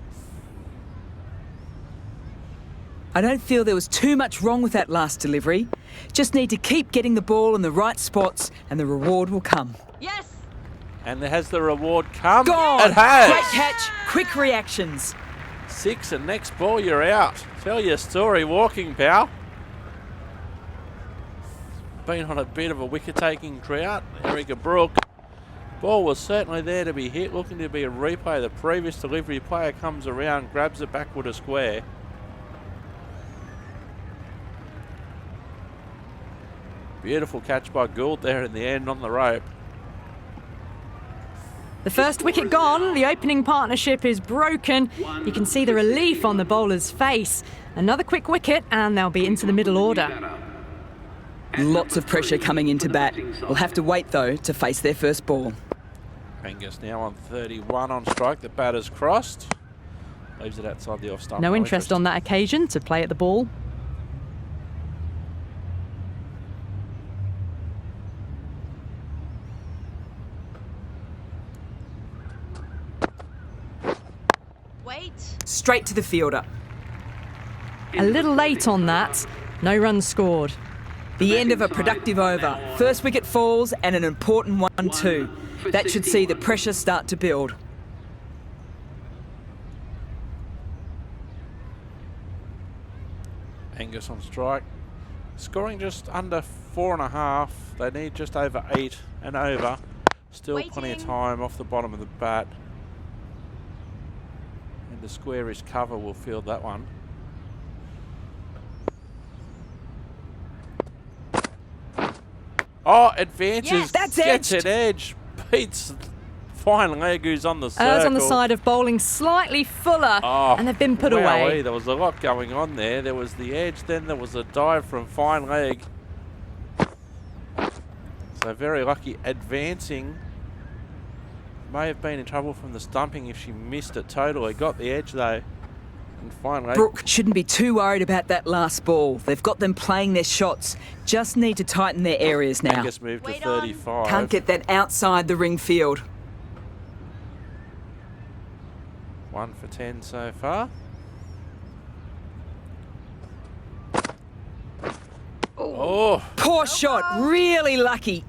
I don't feel there was too much wrong with that last delivery. Just need to keep getting the ball in the right spots and the reward will come. Yes. And has the reward come? Gone! It has! Great catch, quick reactions. 6 and next ball you're out. Tell your story walking, pal. Been on a bit of a wicket-taking drought. Erica Brooke. Ball was certainly there to be hit. Looking to be a replay. The previous delivery player comes around, grabs it backward a square. Beautiful catch by Gould there in the end on the rope. The first wicket gone, the opening partnership is broken. You can see the relief on the bowler's face. Another quick wicket and they'll be into the middle order. Lots of pressure coming into bat. We'll have to wait though to face their first ball. Angus now on 31 on strike. The batter's crossed. Leaves it outside the off-stump. No interest on that occasion to play at the ball. Wait. Straight to the fielder. A little late on that. No runs scored. The end of a productive over. First wicket falls and an important one too. That should see the pressure start to build. Angus on strike. Scoring just under 4.5. They need just over 8 and over. Still plenty of time off the bottom of the bat. And the squarish cover will field that one. Oh, advances. Yes, that's gets edged. an edge. Beats fine leg who's on the circle. Errs on the side of bowling slightly fuller, and they've been put away. There was a lot going on there. There was the edge, then there was a dive from fine leg. So very lucky advancing. May have been in trouble from the stumping if she missed it totally. Got the edge though. And finally, Brook shouldn't be too worried about that last ball. They've got them playing their shots. Just need to tighten their areas now. Angus moved to Wait on. 35. Can't get that outside the ring field. 1 for 10 so far. Oh, Poor shot, really lucky.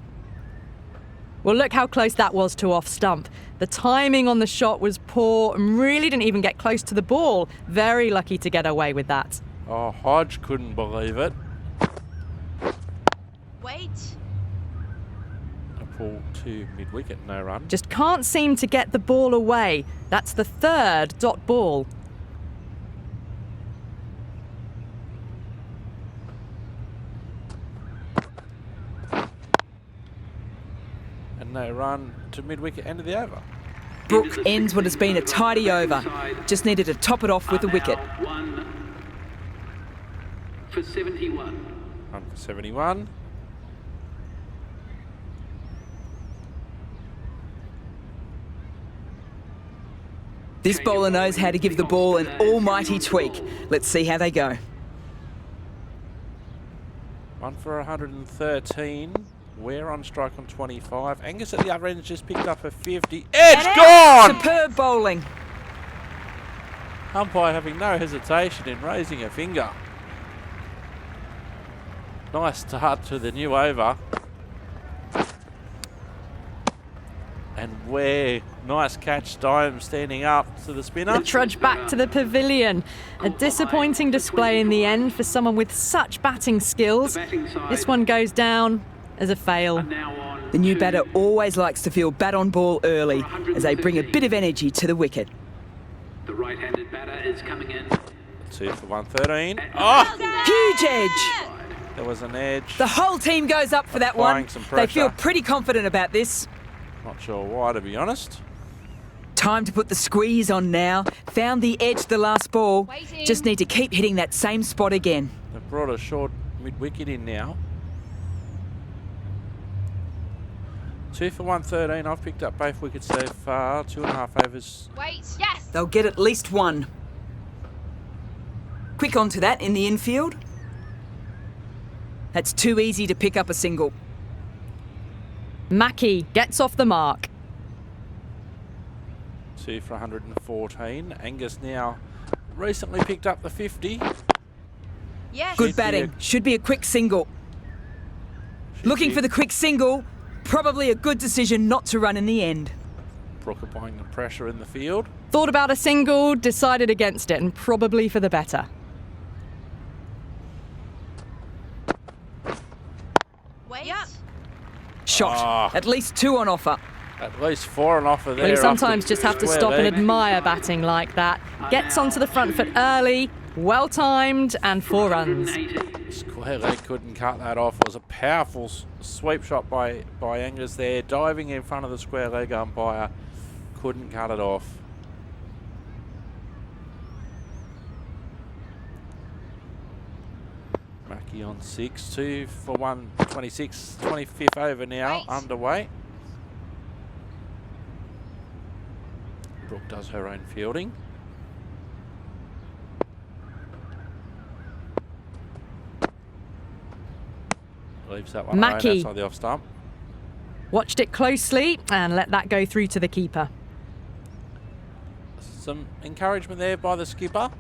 Well, look how close that was to off stump. The timing on the shot was poor and really didn't even get close to the ball. Very lucky to get away with that. oh, Hodge couldn't believe it. Wait. A pull to mid-wicket, no run. Just can't seem to get the ball away. That's the third dot ball. And no run to mid-wicket, end of the over. Brook ends what has been a tidy over. Just needed to top it off with a wicket. 1 for 71. 1 for 71. This bowler knows how to give the ball an almighty tweak. Let's see how they go. 1 for 113. We're on strike on 25. Angus at the other end has just picked up a 50. Edge gone! Superb bowling. Umpire having no hesitation in raising a finger. Nice start to the new over. And where nice catch, Dime standing up to the spinner. Trudge back to the pavilion. A disappointing display in the end for someone with such batting skills. This one goes down as a fail. The new batter always likes to feel bat on ball early as they bring a bit of energy to the wicket. The right-handed batter is coming in. 2 for 113. Oh, Huge edge. there was an edge. The whole team goes up for that Applying one. some They feel pressure. pretty confident about this. Not sure why, to be honest. Time to put the squeeze on now. Found the edge the last ball. Waiting. Just need to keep hitting that same spot again. They've brought a short mid-wicket in now. 2 for 113. I've picked up both wickets so far. 2.5 overs. Wait. Yes. They'll get at least one. Quick onto that in the infield. That's too easy to pick up a single. Mackie gets off the mark. 2 for 114. Angus now recently picked up the 50. Yes. Good batting. Should be a quick single. Looking for the quick single. Probably a good decision not to run in the end. Brook applying the pressure in the field. Thought about a single, decided against it, and probably for the better. Wait. Yep. Shot. Ah. At least two on offer. At least 4 on offer there. Well, you off sometimes the just have to square stop and leg. admire batting like that. Gets onto the front foot early, well timed, and 4 runs. 180. Square leg couldn't cut that off. It was a powerful sweep shot by Angus there, diving in front of the square leg umpire. Couldn't cut it off. Mackie on 6, 2 for 126, 25th over now, Right. underway. Brooke does her own fielding. Leaves that one alone Mackie. outside the off stump. Watched it closely and let that go through to the keeper. Some encouragement there by the skipper.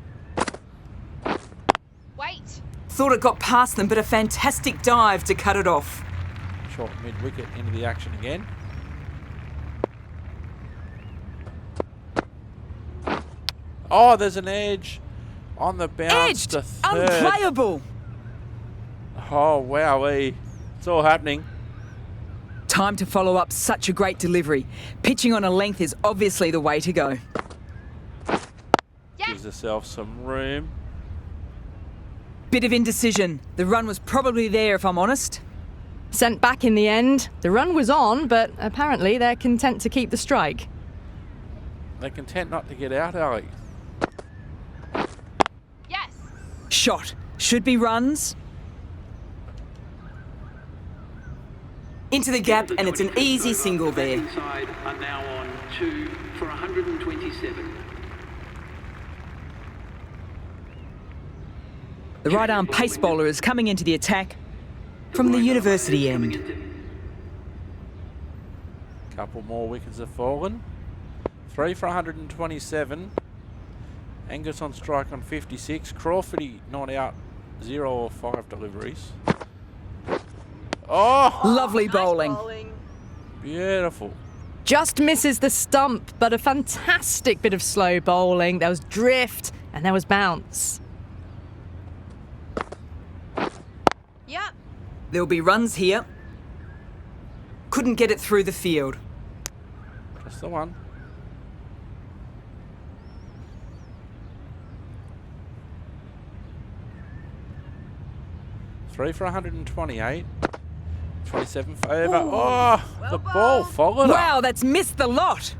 Wait. Thought it got past them, but a fantastic dive to cut it off. Short mid-wicket into the action again. Oh, there's an edge on the bounce Edged. to third. Unplayable. Oh, wowee. It's all happening. Time to follow up such a great delivery. Pitching on a length is obviously the way to go. Yes. Gives herself some room. Bit of indecision. The run was probably there, if I'm honest. Sent back in the end. The run was on, but apparently they're content to keep the strike. They're content not to get out, Ali. Yes. Shot. Should be runs. Into the gap, and it's an easy single there. Side are now on 2 for 127. The right-arm pace bowler is coming into the attack from the university end. Couple more wickets have fallen. 3 for 127. Angus on strike on 56. Crawfordy not out. 0 or 5 deliveries. Oh! Lovely bowling. Beautiful. Just misses the stump, but a fantastic bit of slow bowling. There was drift and there was bounce. Yep. There'll be runs here. Couldn't get it through the field. Just the one. Three for 128. 27 for over. Oh, the ball followed up. Wow, that's missed the lot.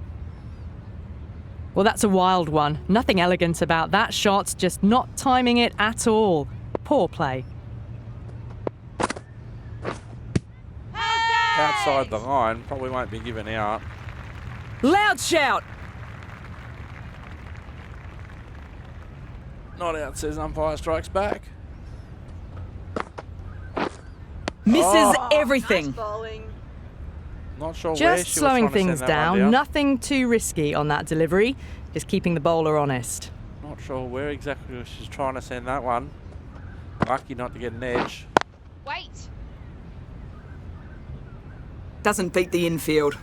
Well, that's a wild one. Nothing elegant about that shot, just not timing it at all. Poor play. Outside the line, probably won't be given out. Loud shout. Not out, says umpire, strikes back. Misses everything. Not sure where she Just was slowing trying to things send that one down. Nothing too risky on that delivery. Just keeping the bowler honest. Not sure where exactly she's trying to send that one. Lucky not to get an edge. Wait. Doesn't beat the infield.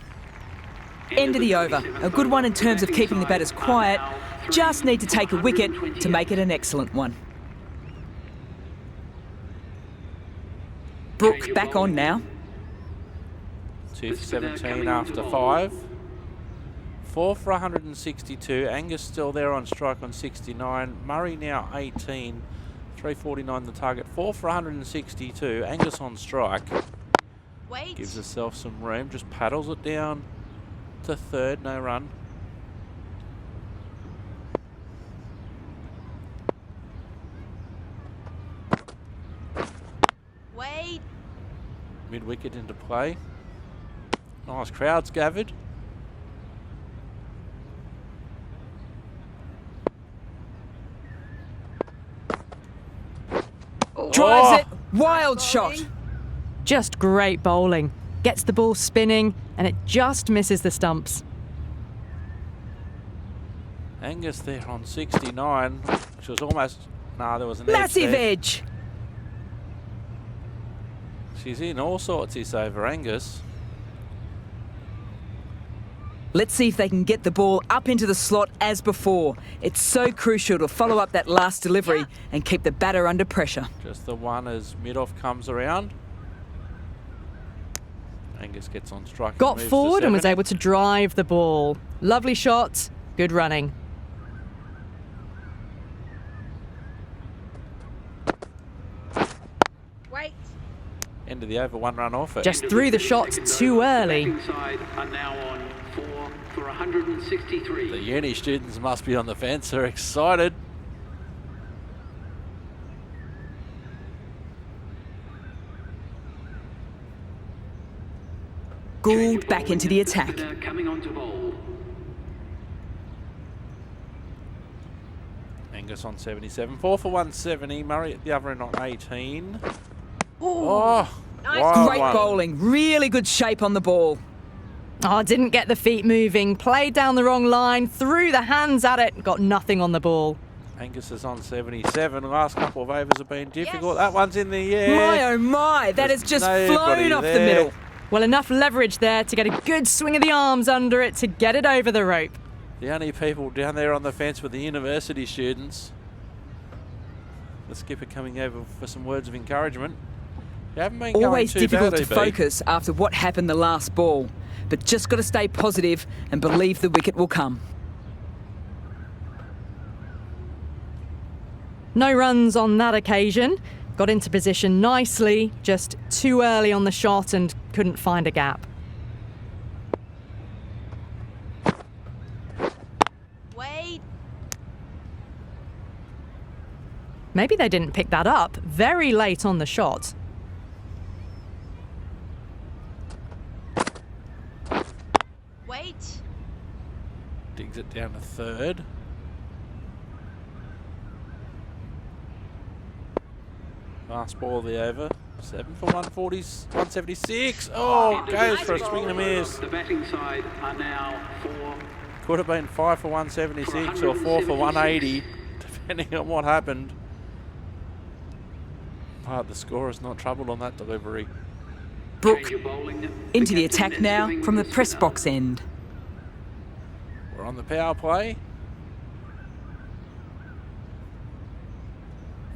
End of the over. A good one in terms of keeping the batters quiet. Just need to take a wicket to make it an excellent one. Brook back on now. 2 for 17 after 5. 4 for 162. Angus still there on strike on 69. Murray now 18. 349 the target. 4 for 162. Angus on strike. Wait. Gives herself some room. Just paddles it down to third. No run. Wait. Mid-wicket into play. Nice crowds gathered. Drives it. Wild shot. Just great bowling. Gets the ball spinning and it just misses the stumps. Angus there on 69, which was almost... Nah, there was an Massive edge. edge. She's in all sorts this over Angus. Let's see if they can get the ball up into the slot as before. It's so crucial to follow up that last delivery and keep the batter under pressure. Just the one as mid-off comes around. Angus gets on strike. Got moves forward to and was 7. able to drive the ball. Lovely shot, good running. Wait. End of the over, 1 run off it. Just threw the shot too early. Batting side are now on 4 for 163. The uni students must be on the fence. They're excited. Gould back into the attack. Coming on to bowl. Angus on 77. 4 for 170. Murray at the other end on 18. Oh, wild Great one. bowling. Really good shape on the ball. Oh, didn't get the feet moving. Played down the wrong line. Threw the hands at it. Got nothing on the ball. Angus is on 77. The last couple of overs have been difficult. Yes. That one's in the air. My oh my, that has just nobody flown off the there. middle. Well, enough leverage there to get a good swing of the arms under it to get it over the rope. The only people down there on the fence were the university students. The skipper coming over for some words of encouragement. You haven't been Always going too difficult bad, to focus after what happened the last ball, but just got to stay positive and believe the wicket will come. No runs on that occasion. Got into position nicely, just too early on the shot and couldn't find a gap. Wait. Maybe they didn't pick that up very late on the shot. Wait. Digs it down to third. Last ball of the over. 7 for 176. Oh, goes for a swing and a miss. The batting side are now 4. Could have been 5 for 176 or 4 for 180, depending on what happened. But the scorer's not troubled on that delivery. Brook into the attack now from the press box end. We're on the power play.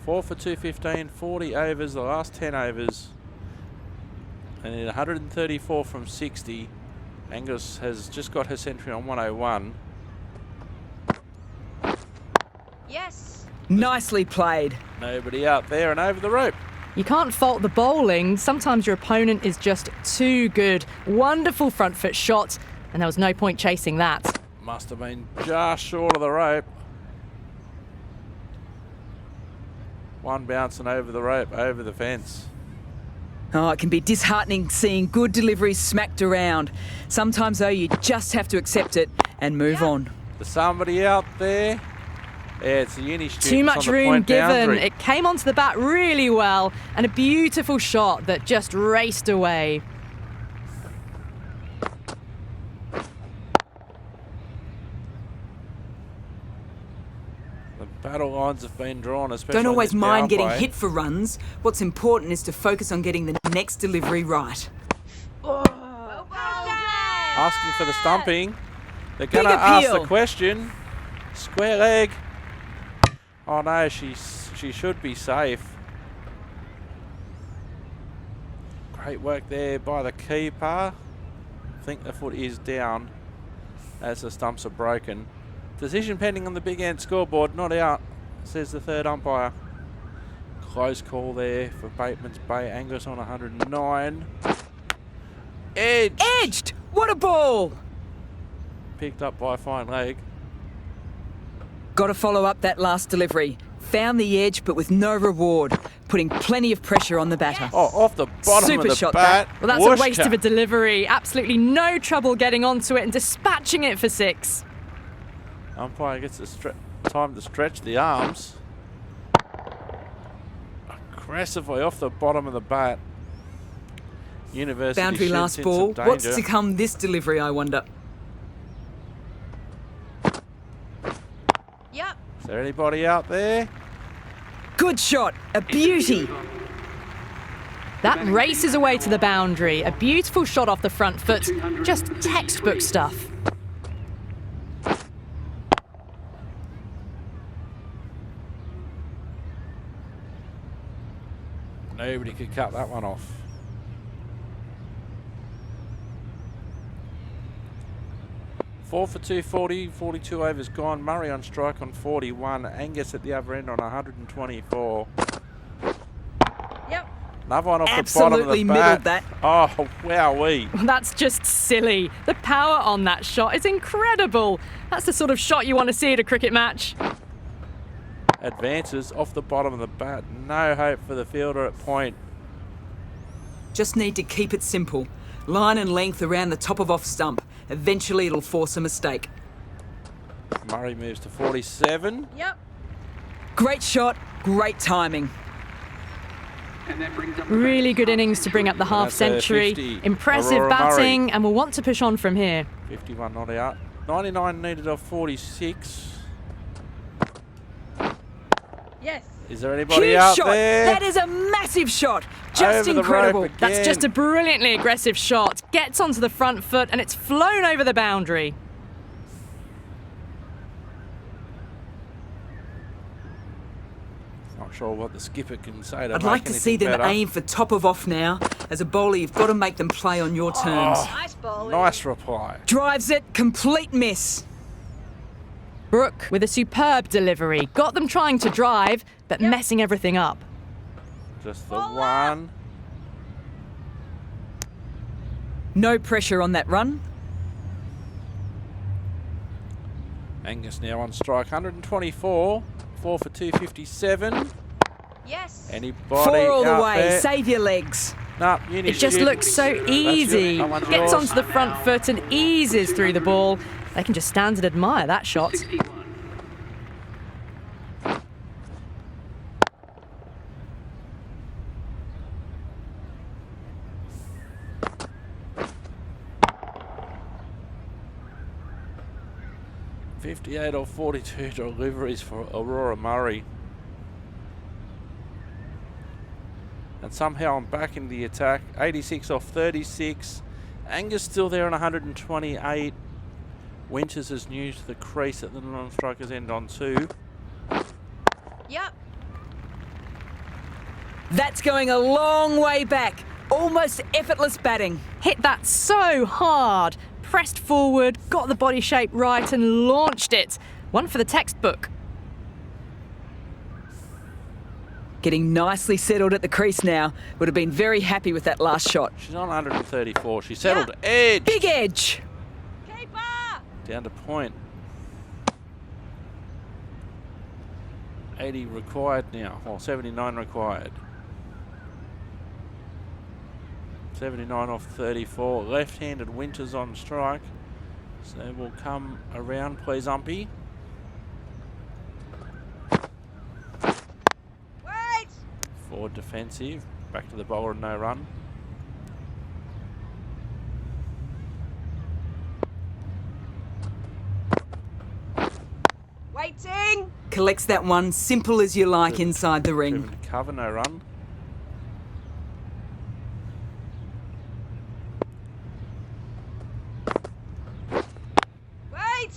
4 for 215, 40 overs, the last 10 overs. And in 134 from 60. Angus has just got her century on 101. Yes. Nicely played. Nobody out there and over the rope. You can't fault the bowling. Sometimes your opponent is just too good. Wonderful front foot shot, and there was no point chasing that. Must have been just short of the rope. One bouncing over the rope, over the fence. Oh, it can be disheartening seeing good deliveries smacked around. Sometimes, though, you just have to accept it and move on. There's somebody out there. Yeah, it's the uni students Too much on the room point given. boundary. It came onto the bat really well, and a beautiful shot that just raced away. The battle lines have been drawn, especially Don't always on this mind power getting play. hit for runs. What's important is to focus on getting the next delivery right. Well done. Asking for the stumping. They're Big going to ask the appeal. question. Square leg. Oh no, she should be safe. Great work there by the keeper. I think the foot is down as the stumps are broken. Decision pending on the big end scoreboard, not out, says the third umpire. Close call there for Bateman's Bay. Angus on 109. Edged. Edged! What a ball! Picked up by a fine leg. Got to follow up that last delivery. Found the edge, but with no reward. Putting plenty of pressure on the batter. Oh, off the bottom Super of the shot, bat. Well, that's a waste Whooshka. of a delivery. Absolutely no trouble getting onto it and dispatching it for 6. Umpire gets time to stretch the arms. Aggressively off the bottom of the bat. University Boundary shoots last in ball. some What's danger. to come this delivery, I wonder? Yep. Is there anybody out there? Good shot. A beauty. That races away to the boundary. A beautiful shot off the front foot. Just textbook stuff. Nobody could cut that one off. Four for 240, 42 overs gone. Murray on strike on 41. Angus at the other end on 124. Yep. Another one off the bottom Absolutely of the bat. middled that. Oh, wowee. That's just silly. The power on that shot is incredible. That's the sort of shot you want to see at a cricket match. Advances off the bottom of the bat. No hope for the fielder at point. Just need to keep it simple. Line and length around the top of off stump. Eventually it'll force a mistake. Murray moves to 47. Yep. Great shot, great timing. And that brings up the Really good innings to bring up the half That's a century. 50. Impressive Aurora batting, Murray. and we'll want to push on from here. 51 not out. 99 needed off 46. Yes. Is there anybody Huge out shot. there? That is a massive shot. Just Over the incredible. rope That's again. just a brilliantly aggressive shot. Gets onto the front foot, and it's flown over the boundary. Not sure what the skipper can say to I'd make like to see anything them better. aim for top of off now. As a bowler, you've got to make them play on your terms. Nice bowling. Nice reply. Drives it, complete miss. Brook with a superb delivery. Got them trying to drive, but messing everything up. Just the one. No pressure on that run. Angus now on strike. 124. 4 for 257. Yes. Anybody 4 all the out way. there? Save your legs. No, Uni It just shoot. looks so easy. That one's Gets yours. onto the front foot and eases through the ball. They can just stand and admire that shot. 61. .58 or 42 deliveries for Aurora Murray. And somehow I'm back in the attack. 86 off 36. Angus still there on 128. Winters is new to the crease at the non-strikers end on 2. Yep. That's going a long way back. Almost effortless batting. Hit that so hard. Pressed forward, got the body shape right and launched it. One for the textbook. Getting nicely settled at the crease now. Would have been very happy with that last shot. She's on 134. She settled edge. Big edge. Keeper! Down to point. 80 required now. Well, 79 required. 79 off 34. Left-handed Winters on strike. So we'll come around, please, Umpy. Wait! Forward defensive. Back to the bowler and no run. Waiting! Collects that one, simple as you like, inside the ring. Driven to cover, no run. Wait!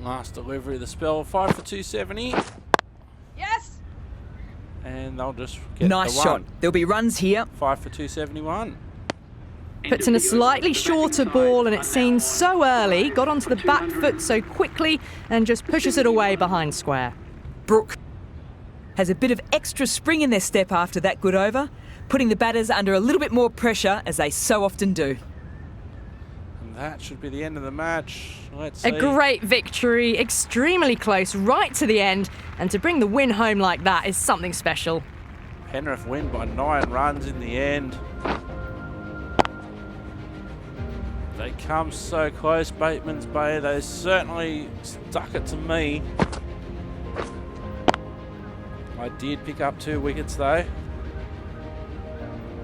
Last delivery of the spell. 5 for 270. Yes! And they'll just get Nice the shot. one. There'll be runs here. 5 for 271. Puts in a slightly shorter ball and it seems so early. Got onto the back foot so quickly and just pushes it away behind square. Brook has a bit of extra spring in their step after that good over, putting the batters under a little bit more pressure, as they so often do. And that should be the end of the match. Let's see. A great victory, extremely close, right to the end. And to bring the win home like that is something special. Penrith win by 9 runs in the end. They come so close, Bateman's Bay. They certainly stuck it to me. I did pick up 2 wickets though,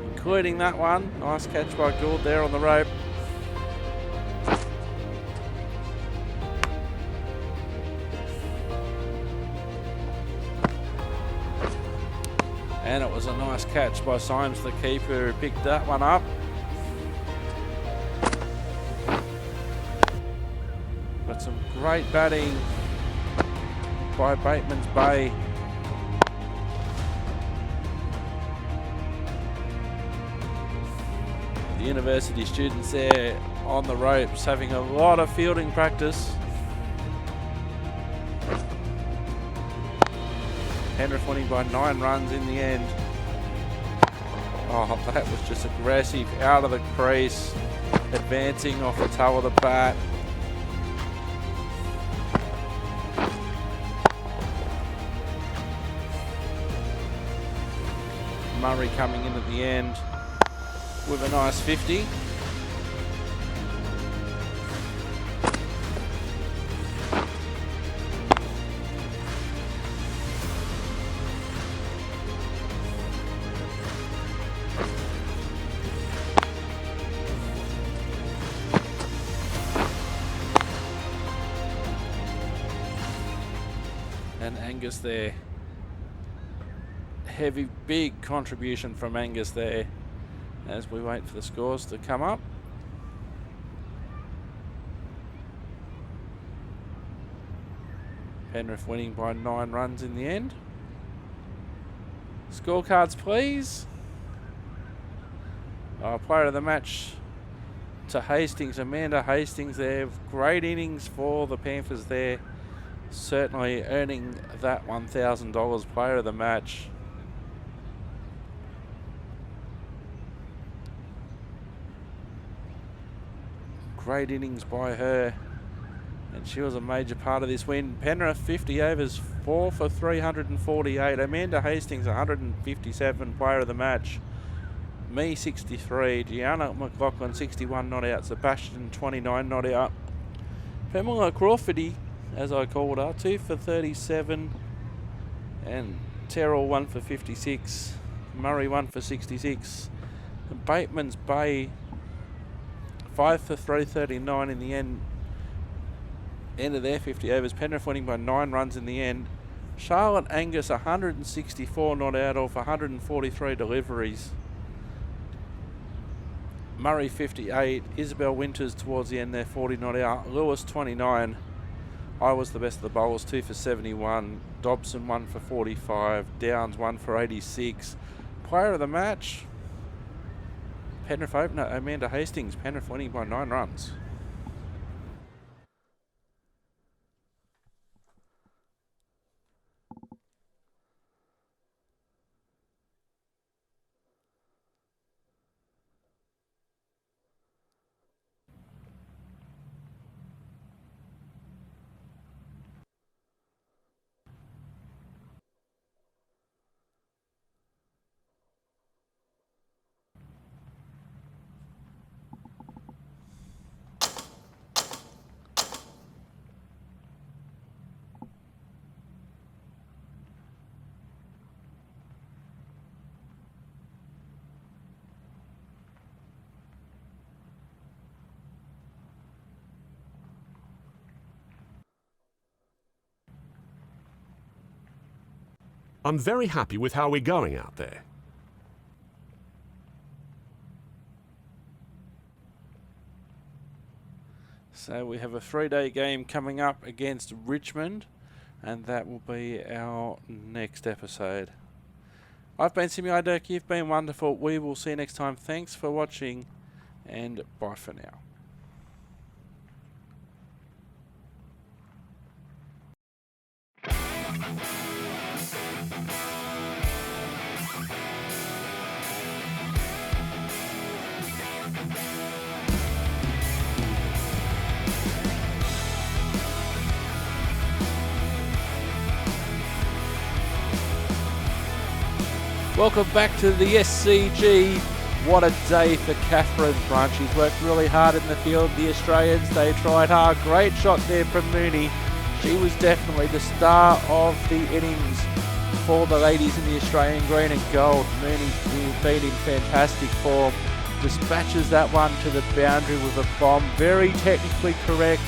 including that one. Nice catch by Gould there on the rope. And it was a nice catch by Symes, the keeper, who picked that one up. But some great batting by Bateman's Bay. The university students there on the ropes having a lot of fielding practice. Penrith winning by 9 runs in the end. Oh, that was just aggressive, out of the crease, advancing off the toe of the bat. Murray coming in at the end with a nice 50. And Angus there. Heavy, big contribution from Angus there as we wait for the scores to come up. Penrith winning by 9 runs in the end. Scorecards, please. Player of the match to Hastings, Amanda Hastings there. Great innings for the Panthers there. Certainly earning that $1,000 player of the match. great innings by her, and she was a major part of this win. Penrith 50 overs, 4 for 348. Amanda Hastings 157, player of the match. Me 63, Gianna McLaughlin 61 not out, Sebastian 29 not out. Pamela Crawfordy, as I called her, 2 for 37, and Terrell 1 for 56, Murray 1 for 66, and Bateman's Bay 5 for 339 in the end of their 50 overs. Penrith winning by 9 runs in the end. Charlotte Angus 164 not out off 143 deliveries. Murray 58, Isabel Winters towards the end there 40 not out, Lewis 29. I was the best of the bowlers, 2 for 71, Dobson 1 for 45, Downs 1 for 86. Player of the match, Penrith opener Amanda Hastings, Penrith winning by 9 runs. I'm very happy with how we're going out there. So we have a 3-day game coming up against Richmond, and that will be our next episode. I've been Simi Dirk, you've been wonderful. We will see you next time. Thanks for watching, and bye for now. Welcome back to the SCG. What a day for Catherine Brunt. She's worked really hard in the field. The Australians, they tried hard. Great shot there from Mooney. She was definitely the star of the innings for the ladies in the Australian green and gold. Mooney's been in fantastic form. Dispatches that one to the boundary with a bomb. Very technically correct.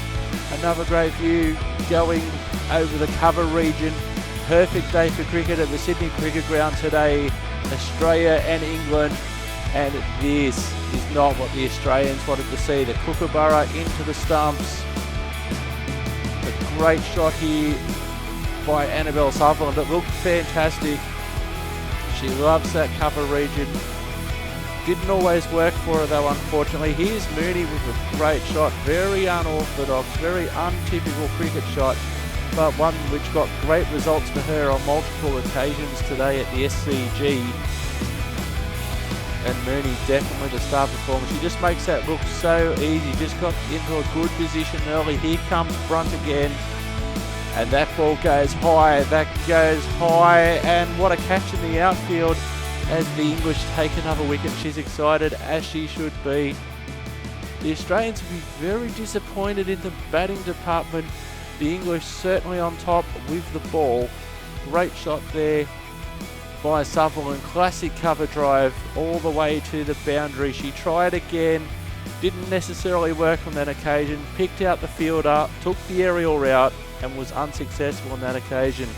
Another great view going over the cover region. Perfect day for cricket at the Sydney Cricket Ground today. Australia and England, and this is not what the Australians wanted to see. The Kookaburra into the stumps. A great shot here by Annabelle Sutherland. It looked fantastic. She loves that cover region. Didn't always work for her though, unfortunately. Here's Mooney with a great shot. Very unorthodox, very untypical cricket shot, but one which got great results for her on multiple occasions today at the SCG. And Mooney definitely the star performer. She just makes that look so easy. Just got into a good position early. Here comes Brunt again. And that ball goes high. That goes high. And what a catch in the outfield as the English take another wicket. She's excited, as she should be. The Australians will be very disappointed in the batting department. The English certainly on top with the ball. Great shot there by Sutherland. Classic cover drive all the way to the boundary. She tried again. Didn't necessarily work on that occasion. Picked out the fielder, took the aerial route and was unsuccessful on that occasion.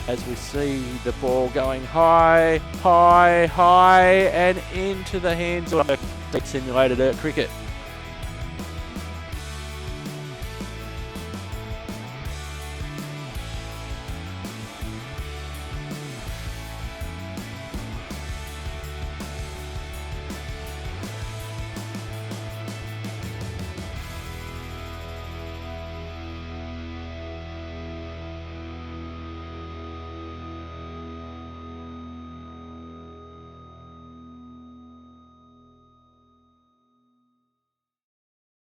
As we see the ball going high, high, high and into the hands of simulated cricket.